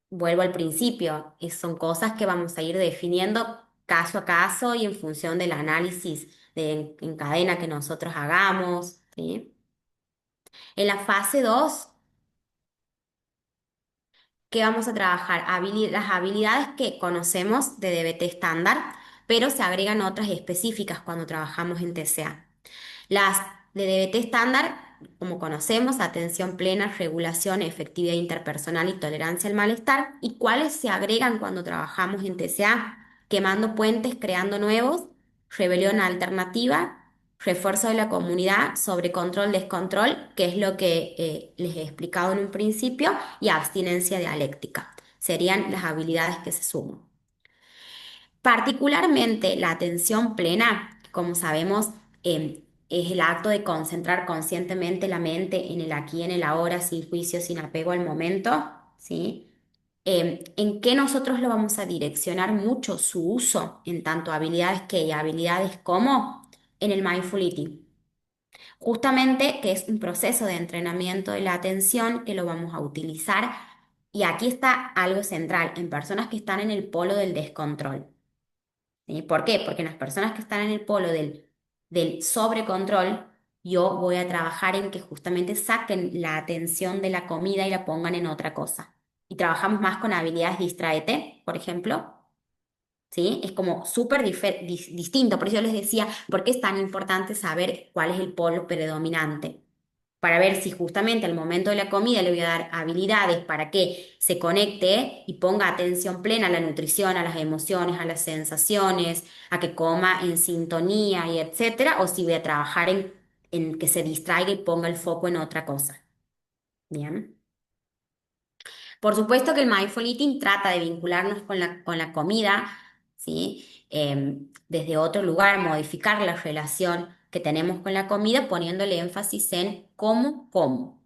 vuelvo al principio, son cosas que vamos a ir definiendo caso a caso y en función del análisis en cadena que nosotros hagamos, ¿sí? En la fase 2, ¿qué vamos a trabajar? Las habilidades que conocemos de DBT estándar, pero se agregan otras específicas cuando trabajamos en TCA. Las de DBT estándar, como conocemos, atención plena, regulación, efectividad interpersonal y tolerancia al malestar. ¿Y cuáles se agregan cuando trabajamos en TCA? Quemando puentes, creando nuevos, rebelión alternativa, refuerzo de la comunidad, sobre control, descontrol, que es lo que les he explicado en un principio, y abstinencia dialéctica. Serían las habilidades que se suman. Particularmente la atención plena, como sabemos, es el acto de concentrar conscientemente la mente en el aquí, en el ahora, sin juicio, sin apego al momento, ¿sí? ¿En qué nosotros lo vamos a direccionar mucho su uso en tanto habilidades que y habilidades como en el mindful eating? Justamente que es un proceso de entrenamiento de la atención que lo vamos a utilizar. Y aquí está algo central en personas que están en el polo del descontrol. ¿Sí? ¿Por qué? Porque en las personas que están en el polo del sobrecontrol, yo voy a trabajar en que justamente saquen la atención de la comida y la pongan en otra cosa. Y trabajamos más con habilidades distraete, por ejemplo. ¿Sí? Es como súper distinto. Por eso yo les decía, ¿por qué es tan importante saber cuál es el polo predominante? para ver si justamente al momento de la comida le voy a dar habilidades para que se conecte y ponga atención plena a la nutrición, a las emociones, a las sensaciones, a que coma en sintonía y etcétera, o si voy a trabajar en que se distraiga y ponga el foco en otra cosa. Bien. Por supuesto que el mindful eating trata de vincularnos con la comida, ¿sí? Desde otro lugar, modificar la relación que tenemos con la comida, poniéndole énfasis en cómo como,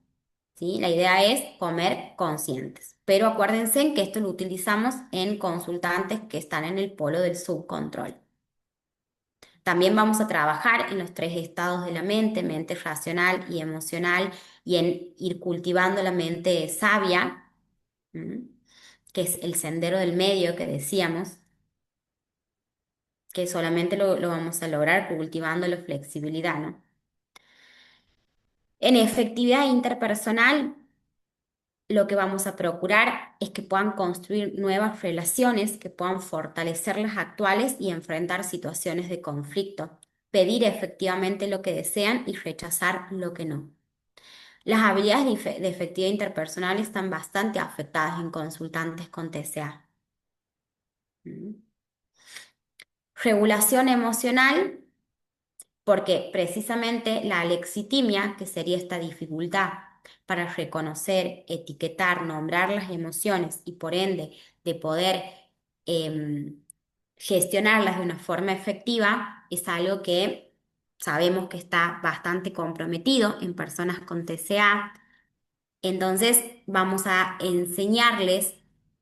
¿sí? La idea es comer conscientes. Pero acuérdense en que esto lo utilizamos en consultantes que están en el polo del subcontrol. También vamos a trabajar en los tres estados de la mente, mente racional y emocional, y en ir cultivando la mente sabia. ¿Mm? Que es el sendero del medio que decíamos, que solamente lo vamos a lograr cultivando la flexibilidad, ¿no? En efectividad interpersonal, lo que vamos a procurar es que puedan construir nuevas relaciones, que puedan fortalecer las actuales y enfrentar situaciones de conflicto, pedir efectivamente lo que desean y rechazar lo que no. Las habilidades de efectividad interpersonal están bastante afectadas en consultantes con TCA. ¿Mm? Regulación emocional, porque precisamente la alexitimia, que sería esta dificultad para reconocer, etiquetar, nombrar las emociones y por ende de poder em, gestionarlas de una forma efectiva, es algo que sabemos que está bastante comprometido en personas con TCA. Entonces vamos a enseñarles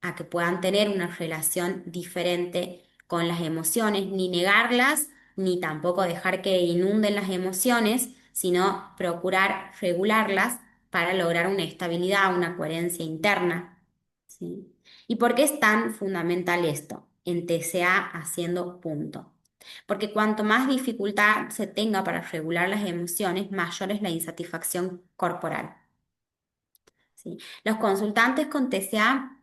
a que puedan tener una relación diferente con las emociones, ni negarlas, ni tampoco dejar que inunden las emociones, sino procurar regularlas para lograr una estabilidad, una coherencia interna. ¿Sí? ¿Y por qué es tan fundamental esto? En TCA haciendo punto. Porque cuanto más dificultad se tenga para regular las emociones, mayor es la insatisfacción corporal. ¿Sí? Los consultantes con TCA,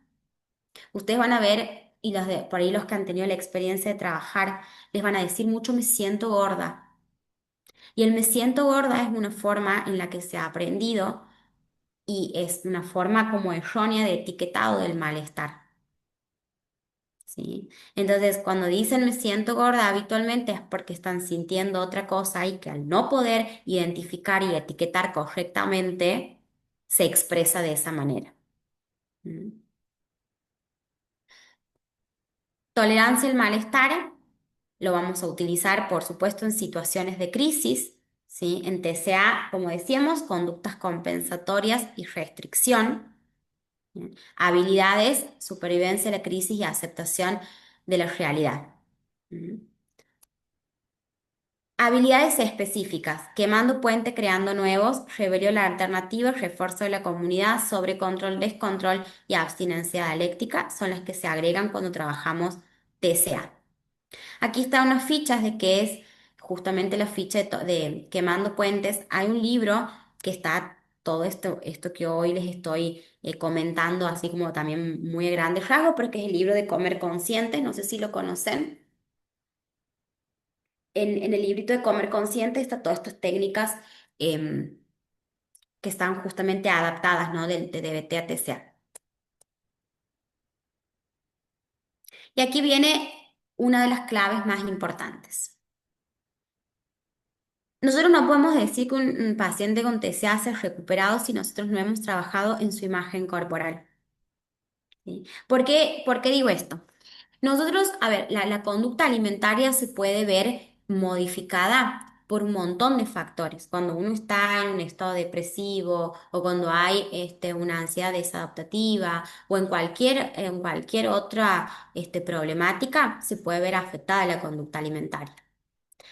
ustedes van a ver, y por ahí los que han tenido la experiencia de trabajar, les van a decir mucho me siento gorda. Y el me siento gorda es una forma en la que se ha aprendido y es una forma como errónea de etiquetado del malestar. ¿Sí? Entonces, cuando dicen me siento gorda, habitualmente es porque están sintiendo otra cosa y que al no poder identificar y etiquetar correctamente, se expresa de esa manera. ¿Mm? Tolerancia al malestar lo vamos a utilizar, por supuesto, en situaciones de crisis, ¿sí? En TCA, como decíamos, conductas compensatorias y restricción. ¿Sí? Habilidades, supervivencia de la crisis y aceptación de la realidad. ¿Mm? Habilidades específicas, quemando puente, creando nuevos, rebelión alternativa, refuerzo de la comunidad, sobrecontrol, descontrol y abstinencia dialéctica son las que se agregan cuando trabajamos TCA. Aquí están unas fichas de qué es justamente la ficha de Quemando Puentes. Hay un libro que está todo esto que hoy les estoy comentando, así como también muy a grandes rasgos, porque es el libro de Comer Consciente, no sé si lo conocen. En el librito de Comer Consciente está todas estas técnicas em, que están justamente adaptadas, ¿no? De DBT a TCA. Y aquí viene una de las claves más importantes. Nosotros no podemos decir que un paciente con TCA se ha recuperado si nosotros no hemos trabajado en su imagen corporal. ¿Sí? Por qué digo esto? Nosotros, a ver, la conducta alimentaria se puede ver modificada por un montón de factores. Cuando uno está en un estado depresivo o cuando hay una ansiedad desadaptativa o en cualquier otra problemática, se puede ver afectada la conducta alimentaria.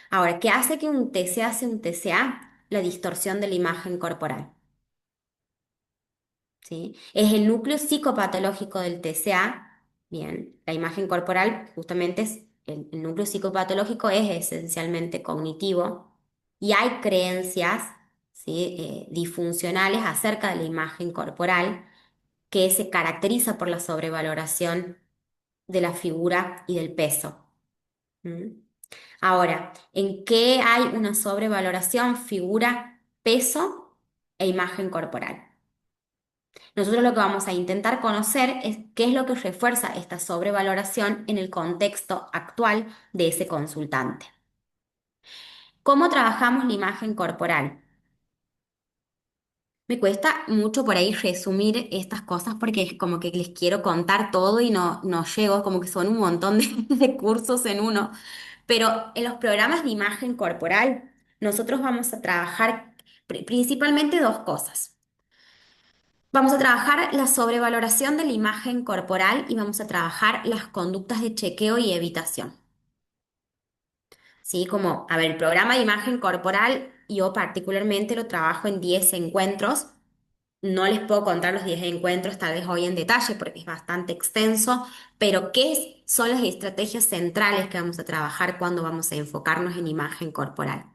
Ahora, ¿qué hace que un TCA sea un TCA? La distorsión de la imagen corporal. ¿Sí? Es el núcleo psicopatológico del TCA. Bien, la imagen corporal justamente es el núcleo psicopatológico es esencialmente cognitivo y hay creencias, ¿sí? Disfuncionales acerca de la imagen corporal que se caracteriza por la sobrevaloración de la figura y del peso. ¿Mm? Ahora, ¿en qué hay una sobrevaloración? Figura, peso e imagen corporal. Nosotros lo que vamos a intentar conocer es qué es lo que refuerza esta sobrevaloración en el contexto actual de ese consultante. ¿Cómo trabajamos la imagen corporal? Me cuesta mucho por ahí resumir estas cosas porque es como que les quiero contar todo y no llego, como que son un montón de cursos en uno. Pero en los programas de imagen corporal, nosotros vamos a trabajar principalmente dos cosas. Vamos a trabajar la sobrevaloración de la imagen corporal y vamos a trabajar las conductas de chequeo y evitación. ¿Sí? Como, a ver, el programa de imagen corporal, yo particularmente lo trabajo en 10 encuentros. No les puedo contar los 10 encuentros tal vez hoy en detalle porque es bastante extenso, pero son las estrategias centrales que vamos a trabajar cuando vamos a enfocarnos en imagen corporal?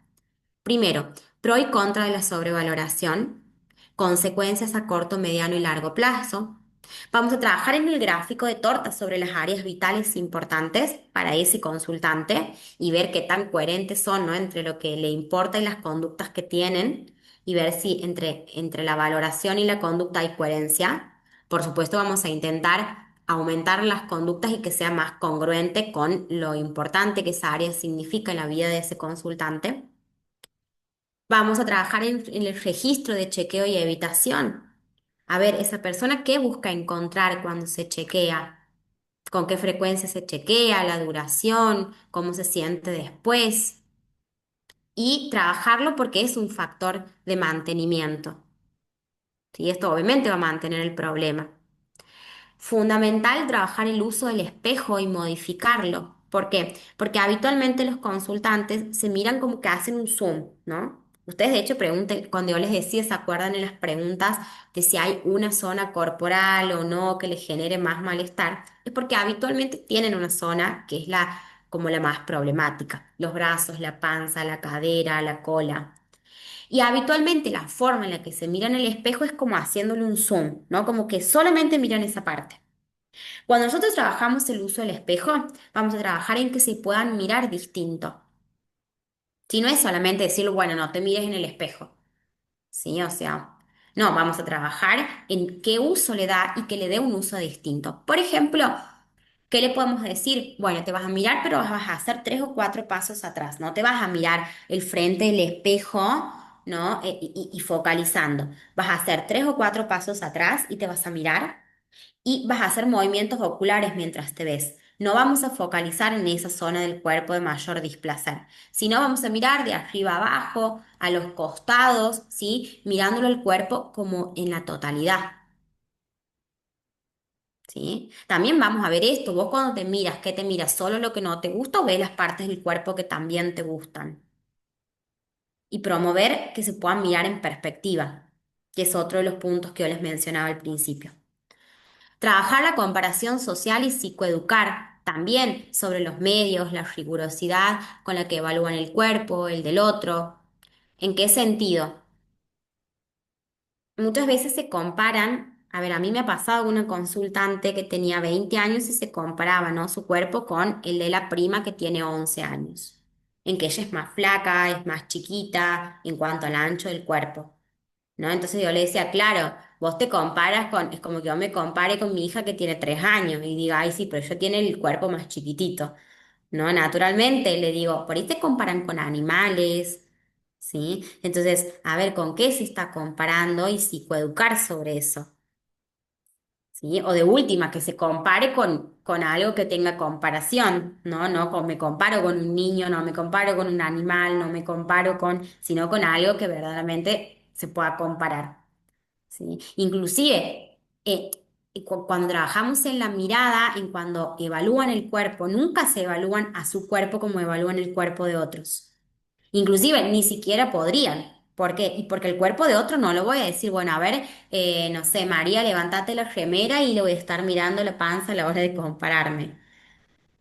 Primero, pro y contra de la sobrevaloración, consecuencias a corto, mediano y largo plazo. Vamos a trabajar en el gráfico de torta sobre las áreas vitales importantes para ese consultante y ver qué tan coherentes son, ¿no? Entre lo que le importa y las conductas que tienen y ver si entre la valoración y la conducta hay coherencia. Por supuesto, vamos a intentar aumentar las conductas y que sea más congruente con lo importante que esa área significa en la vida de ese consultante. Vamos a trabajar en el registro de chequeo y evitación. A ver, esa persona qué busca encontrar cuando se chequea, con qué frecuencia se chequea, la duración, cómo se siente después. Y trabajarlo porque es un factor de mantenimiento. ¿Sí? Esto obviamente va a mantener el problema. Fundamental trabajar el uso del espejo y modificarlo. ¿Por qué? Porque habitualmente los consultantes se miran como que hacen un zoom, ¿no? Ustedes de hecho pregunten, cuando yo les decía, ¿se acuerdan en las preguntas de si hay una zona corporal o no que les genere más malestar? Es porque habitualmente tienen una zona que es como la más problemática. Los brazos, la panza, la cadera, la cola. Y habitualmente la forma en la que se miran en el espejo es como haciéndole un zoom, ¿no? Como que solamente miran esa parte. Cuando nosotros trabajamos el uso del espejo, vamos a trabajar en que se puedan mirar distinto. Si no es solamente decir, bueno, no te mires en el espejo, ¿sí? O sea, no, vamos a trabajar en qué uso le da y que le dé un uso distinto. Por ejemplo, ¿qué le podemos decir? Bueno, te vas a mirar, pero vas a hacer 3 o 4 pasos atrás. No te vas a mirar el frente del espejo, ¿no? Y focalizando. Vas a hacer 3 o 4 pasos atrás y te vas a mirar y vas a hacer movimientos oculares mientras te ves. No vamos a focalizar en esa zona del cuerpo de mayor displacer, sino vamos a mirar de arriba abajo, a los costados, ¿sí? Mirándolo el cuerpo como en la totalidad, ¿sí? También vamos a ver esto, vos cuando te miras, ¿qué te miras? ¿Solo lo que no te gusta o ves las partes del cuerpo que también te gustan? Y promover que se puedan mirar en perspectiva, que es otro de los puntos que yo les mencionaba al principio. Trabajar la comparación social y psicoeducar también sobre los medios, la rigurosidad con la que evalúan el cuerpo, el del otro. ¿En qué sentido? Muchas veces se comparan, a ver, a mí me ha pasado una consultante que tenía 20 años y se comparaba, ¿no? Su cuerpo con el de la prima que tiene 11 años, en que ella es más flaca, es más chiquita en cuanto al ancho del cuerpo. ¿No? Entonces yo le decía, claro, vos te comparas con, es como que yo me compare con mi hija que tiene 3 años y diga, ay, sí, pero ella tiene el cuerpo más chiquitito, ¿no? Naturalmente le digo, por ahí te comparan con animales, ¿sí? Entonces, a ver, ¿con qué se está comparando y psicoeducar sobre eso? ¿Sí? O de última, que se compare con algo que tenga comparación, ¿no? No me comparo con un niño, no me comparo con un animal, no me comparo sino con algo que verdaderamente se pueda comparar. ¿Sí? Inclusive, cuando trabajamos en la mirada, en cuando evalúan el cuerpo, nunca se evalúan a su cuerpo como evalúan el cuerpo de otros. Inclusive, ni siquiera podrían. ¿Por qué? Y porque el cuerpo de otro no lo voy a decir, bueno, a ver, no sé, María, levántate la remera y le voy a estar mirando la panza a la hora de compararme.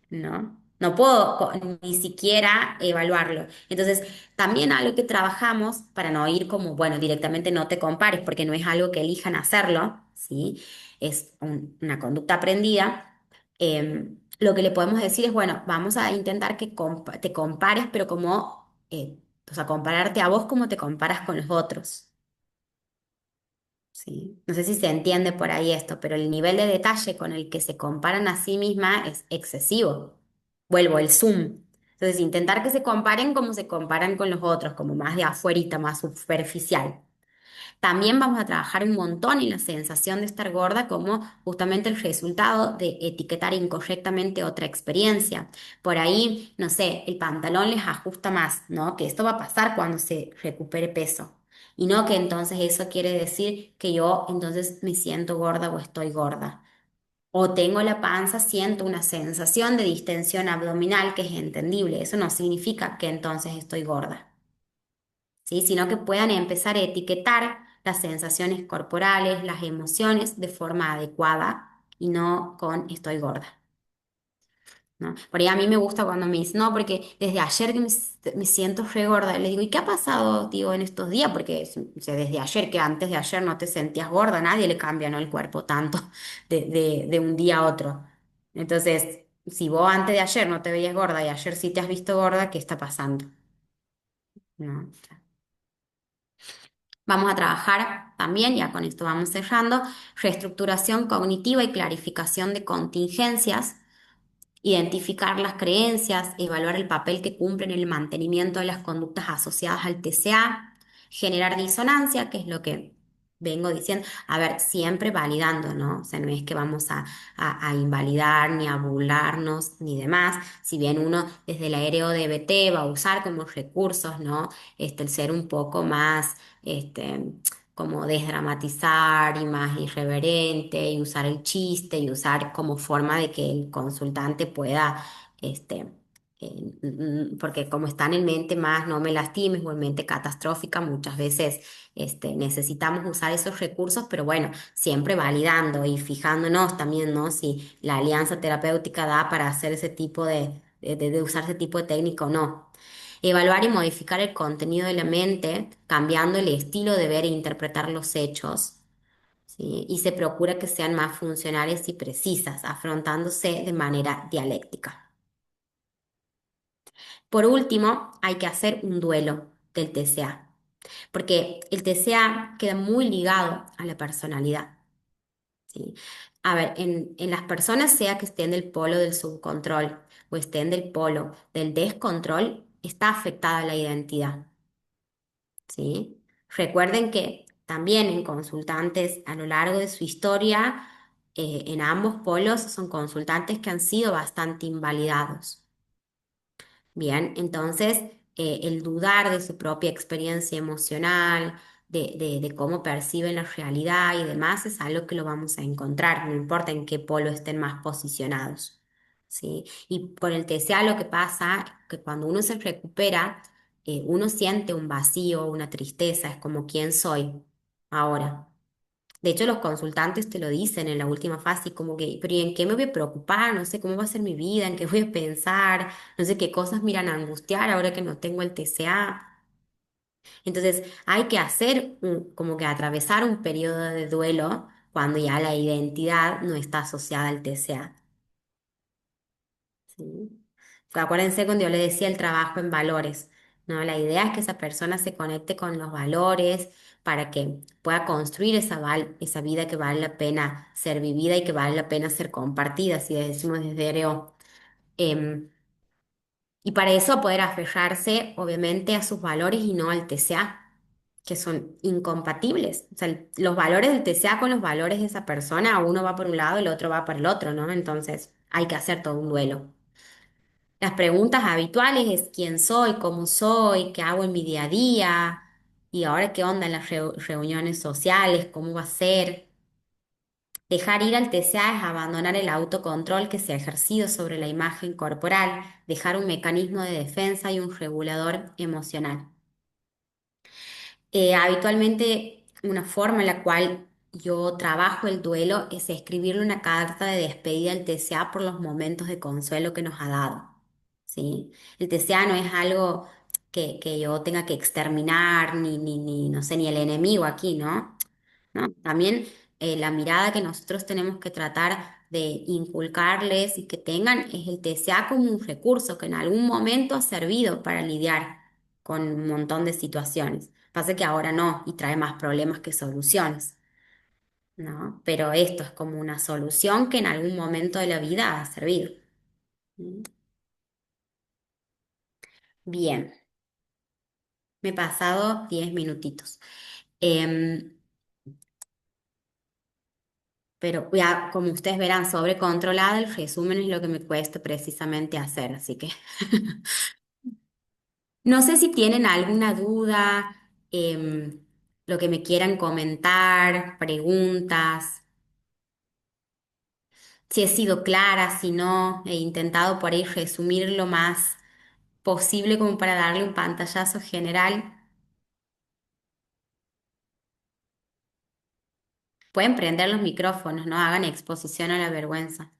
¿No? No puedo ni siquiera evaluarlo. Entonces, también algo que trabajamos para no ir como, bueno, directamente no te compares, porque no es algo que elijan hacerlo, ¿sí? Es una conducta aprendida. Lo que le podemos decir es, bueno, vamos a intentar que te compares, pero como, o sea, compararte a vos como te comparas con los otros. ¿sí? No sé si se entiende por ahí esto, pero el nivel de detalle con el que se comparan a sí misma es excesivo. Vuelvo, el zoom. Entonces, intentar que se comparen como se comparan con los otros, como más de afuerita, más superficial. También vamos a trabajar un montón en la sensación de estar gorda como justamente el resultado de etiquetar incorrectamente otra experiencia. Por ahí, no sé, el pantalón les ajusta más, ¿no? Que esto va a pasar cuando se recupere peso. Y no que entonces eso quiere decir que yo entonces me siento gorda o estoy gorda. O tengo la panza, siento una sensación de distensión abdominal que es entendible. Eso no significa que entonces estoy gorda. ¿Sí? Sino que puedan empezar a etiquetar las sensaciones corporales, las emociones de forma adecuada y no con estoy gorda. ¿No? Por ahí a mí me gusta cuando me dicen, no, porque desde ayer que me siento re gorda. Le digo, ¿y qué ha pasado, tío, en estos días? Porque o sea, desde ayer, que antes de ayer no te sentías gorda, nadie le cambia, ¿no? El cuerpo tanto de un día a otro. Entonces, si vos antes de ayer no te veías gorda y ayer sí te has visto gorda, ¿qué está pasando? ¿No? Vamos a trabajar también, ya con esto vamos cerrando, reestructuración cognitiva y clarificación de contingencias, identificar las creencias, evaluar el papel que cumplen en el mantenimiento de las conductas asociadas al TCA, generar disonancia, que es lo que vengo diciendo, a ver, siempre validando, ¿no? O sea, no es que vamos a invalidar ni a burlarnos ni demás, si bien uno desde el aéreo DBT va a usar como recursos, ¿no? El ser un poco más, como desdramatizar y más irreverente y usar el chiste y usar como forma de que el consultante pueda, este, porque como están en mente más no me lastimes o en mente catastrófica, muchas veces necesitamos usar esos recursos, pero bueno, siempre validando y fijándonos también, ¿no? Si la alianza terapéutica da para hacer ese tipo de usar ese tipo de técnica o no. Evaluar y modificar el contenido de la mente, cambiando el estilo de ver e interpretar los hechos, ¿sí? Y se procura que sean más funcionales y precisas, afrontándose de manera dialéctica. Por último, hay que hacer un duelo del TCA, porque el TCA queda muy ligado a la personalidad, ¿sí? A ver, en las personas, sea que estén del polo del subcontrol o estén del polo del descontrol, está afectada la identidad. ¿Sí? Recuerden que también en consultantes a lo largo de su historia, en ambos polos son consultantes que han sido bastante invalidados. Bien, entonces el dudar de su propia experiencia emocional, de cómo perciben la realidad y demás, es algo que lo vamos a encontrar, no importa en qué polo estén más posicionados. ¿Sí? Y con el TCA lo que pasa, que cuando uno se recupera, uno siente un vacío, una tristeza, es como quién soy ahora. De hecho, los consultantes te lo dicen en la última fase, como que, pero ¿y en qué me voy a preocupar? No sé cómo va a ser mi vida, en qué voy a pensar, no sé qué cosas me irán a angustiar ahora que no tengo el TCA. Entonces, hay que hacer como que atravesar un periodo de duelo cuando ya la identidad no está asociada al TCA. ¿Sí? Acuérdense cuando yo le decía el trabajo en valores, ¿no? La idea es que esa persona se conecte con los valores para que pueda construir esa vida que vale la pena ser vivida y que vale la pena ser compartida, si decimos desde Ereo. Em, y para eso poder aferrarse, obviamente, a sus valores y no al TCA, que son incompatibles. O sea, los valores del TCA con los valores de esa persona, uno va por un lado y el otro va por el otro, ¿no? Entonces, hay que hacer todo un duelo. Las preguntas habituales es quién soy, qué hago en mi día a día, y ahora qué onda en las reuniones sociales, cómo va a ser. Dejar ir al TCA es abandonar el autocontrol que se ha ejercido sobre la imagen corporal, dejar un mecanismo de defensa y un regulador emocional. Habitualmente una forma en la cual yo trabajo el duelo es escribirle una carta de despedida al TCA por los momentos de consuelo que nos ha dado. ¿Sí? El TCA no es algo que yo tenga que exterminar, ni, no sé, ni el enemigo aquí, ¿no? ¿No? También la mirada que nosotros tenemos que tratar de inculcarles y que tengan es el TCA como un recurso que en algún momento ha servido para lidiar con un montón de situaciones. Pasa que ahora no y trae más problemas que soluciones. ¿no? Pero esto es como una solución que en algún momento de la vida ha servido. ¿Mm? Bien, me he pasado 10 minutitos. Em, pero ya, como ustedes verán, sobrecontrolada, el resumen es lo que me cuesta precisamente hacer, así que no sé si tienen alguna duda, lo que me quieran comentar, preguntas, si he sido clara, si no, he intentado por ahí resumir lo más posible como para darle un pantallazo general. Pueden prender los micrófonos, no hagan exposición a la vergüenza.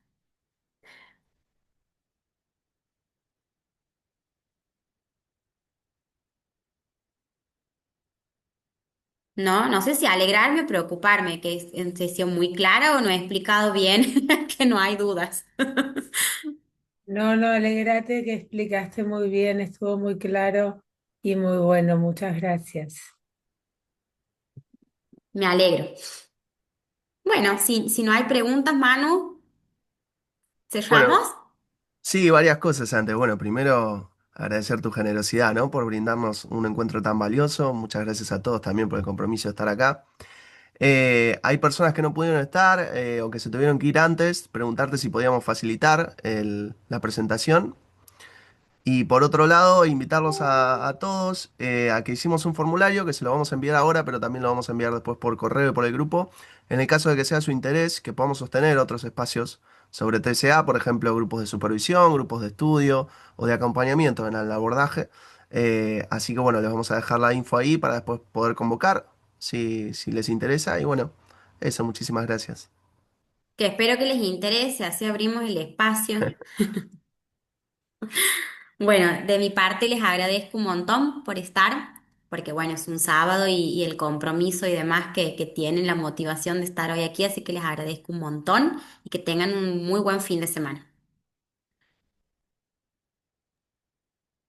No, no sé si alegrarme o preocuparme, que es en sesión muy clara o no he explicado bien, que no hay dudas. No, no, alegrate que explicaste muy bien, estuvo muy claro y muy bueno, muchas gracias. Me alegro. Bueno, si no hay preguntas, Manu, Bueno, ¿cerramos? sí, varias cosas antes. Bueno, primero agradecer tu generosidad, ¿no? Por brindarnos un encuentro tan valioso. Muchas gracias a todos también por el compromiso de estar acá. Hay personas que no pudieron estar o que se tuvieron que ir antes. Preguntarte si podíamos facilitar la presentación. Y por otro lado, invitarlos a todos a que hicimos un formulario que se lo vamos a enviar ahora, pero también lo vamos a enviar después por correo y por el grupo. En el caso de que sea su interés, que podamos sostener otros espacios sobre TCA, por ejemplo, grupos de supervisión, grupos de estudio o de acompañamiento en el abordaje. Así que bueno, les vamos a dejar la info ahí para después poder convocar si les interesa. Y bueno, eso, muchísimas gracias. Que espero que les interese, así abrimos el espacio. Bueno, de mi parte les agradezco un montón por estar, porque bueno, es un sábado y el compromiso y demás que tienen, la motivación de estar hoy aquí, así que les agradezco un montón y que tengan un muy buen fin de semana.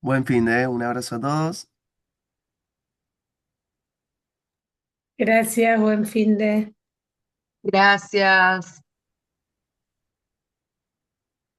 Buen fin de, un abrazo a todos. Gracias, buen fin de... Gracias.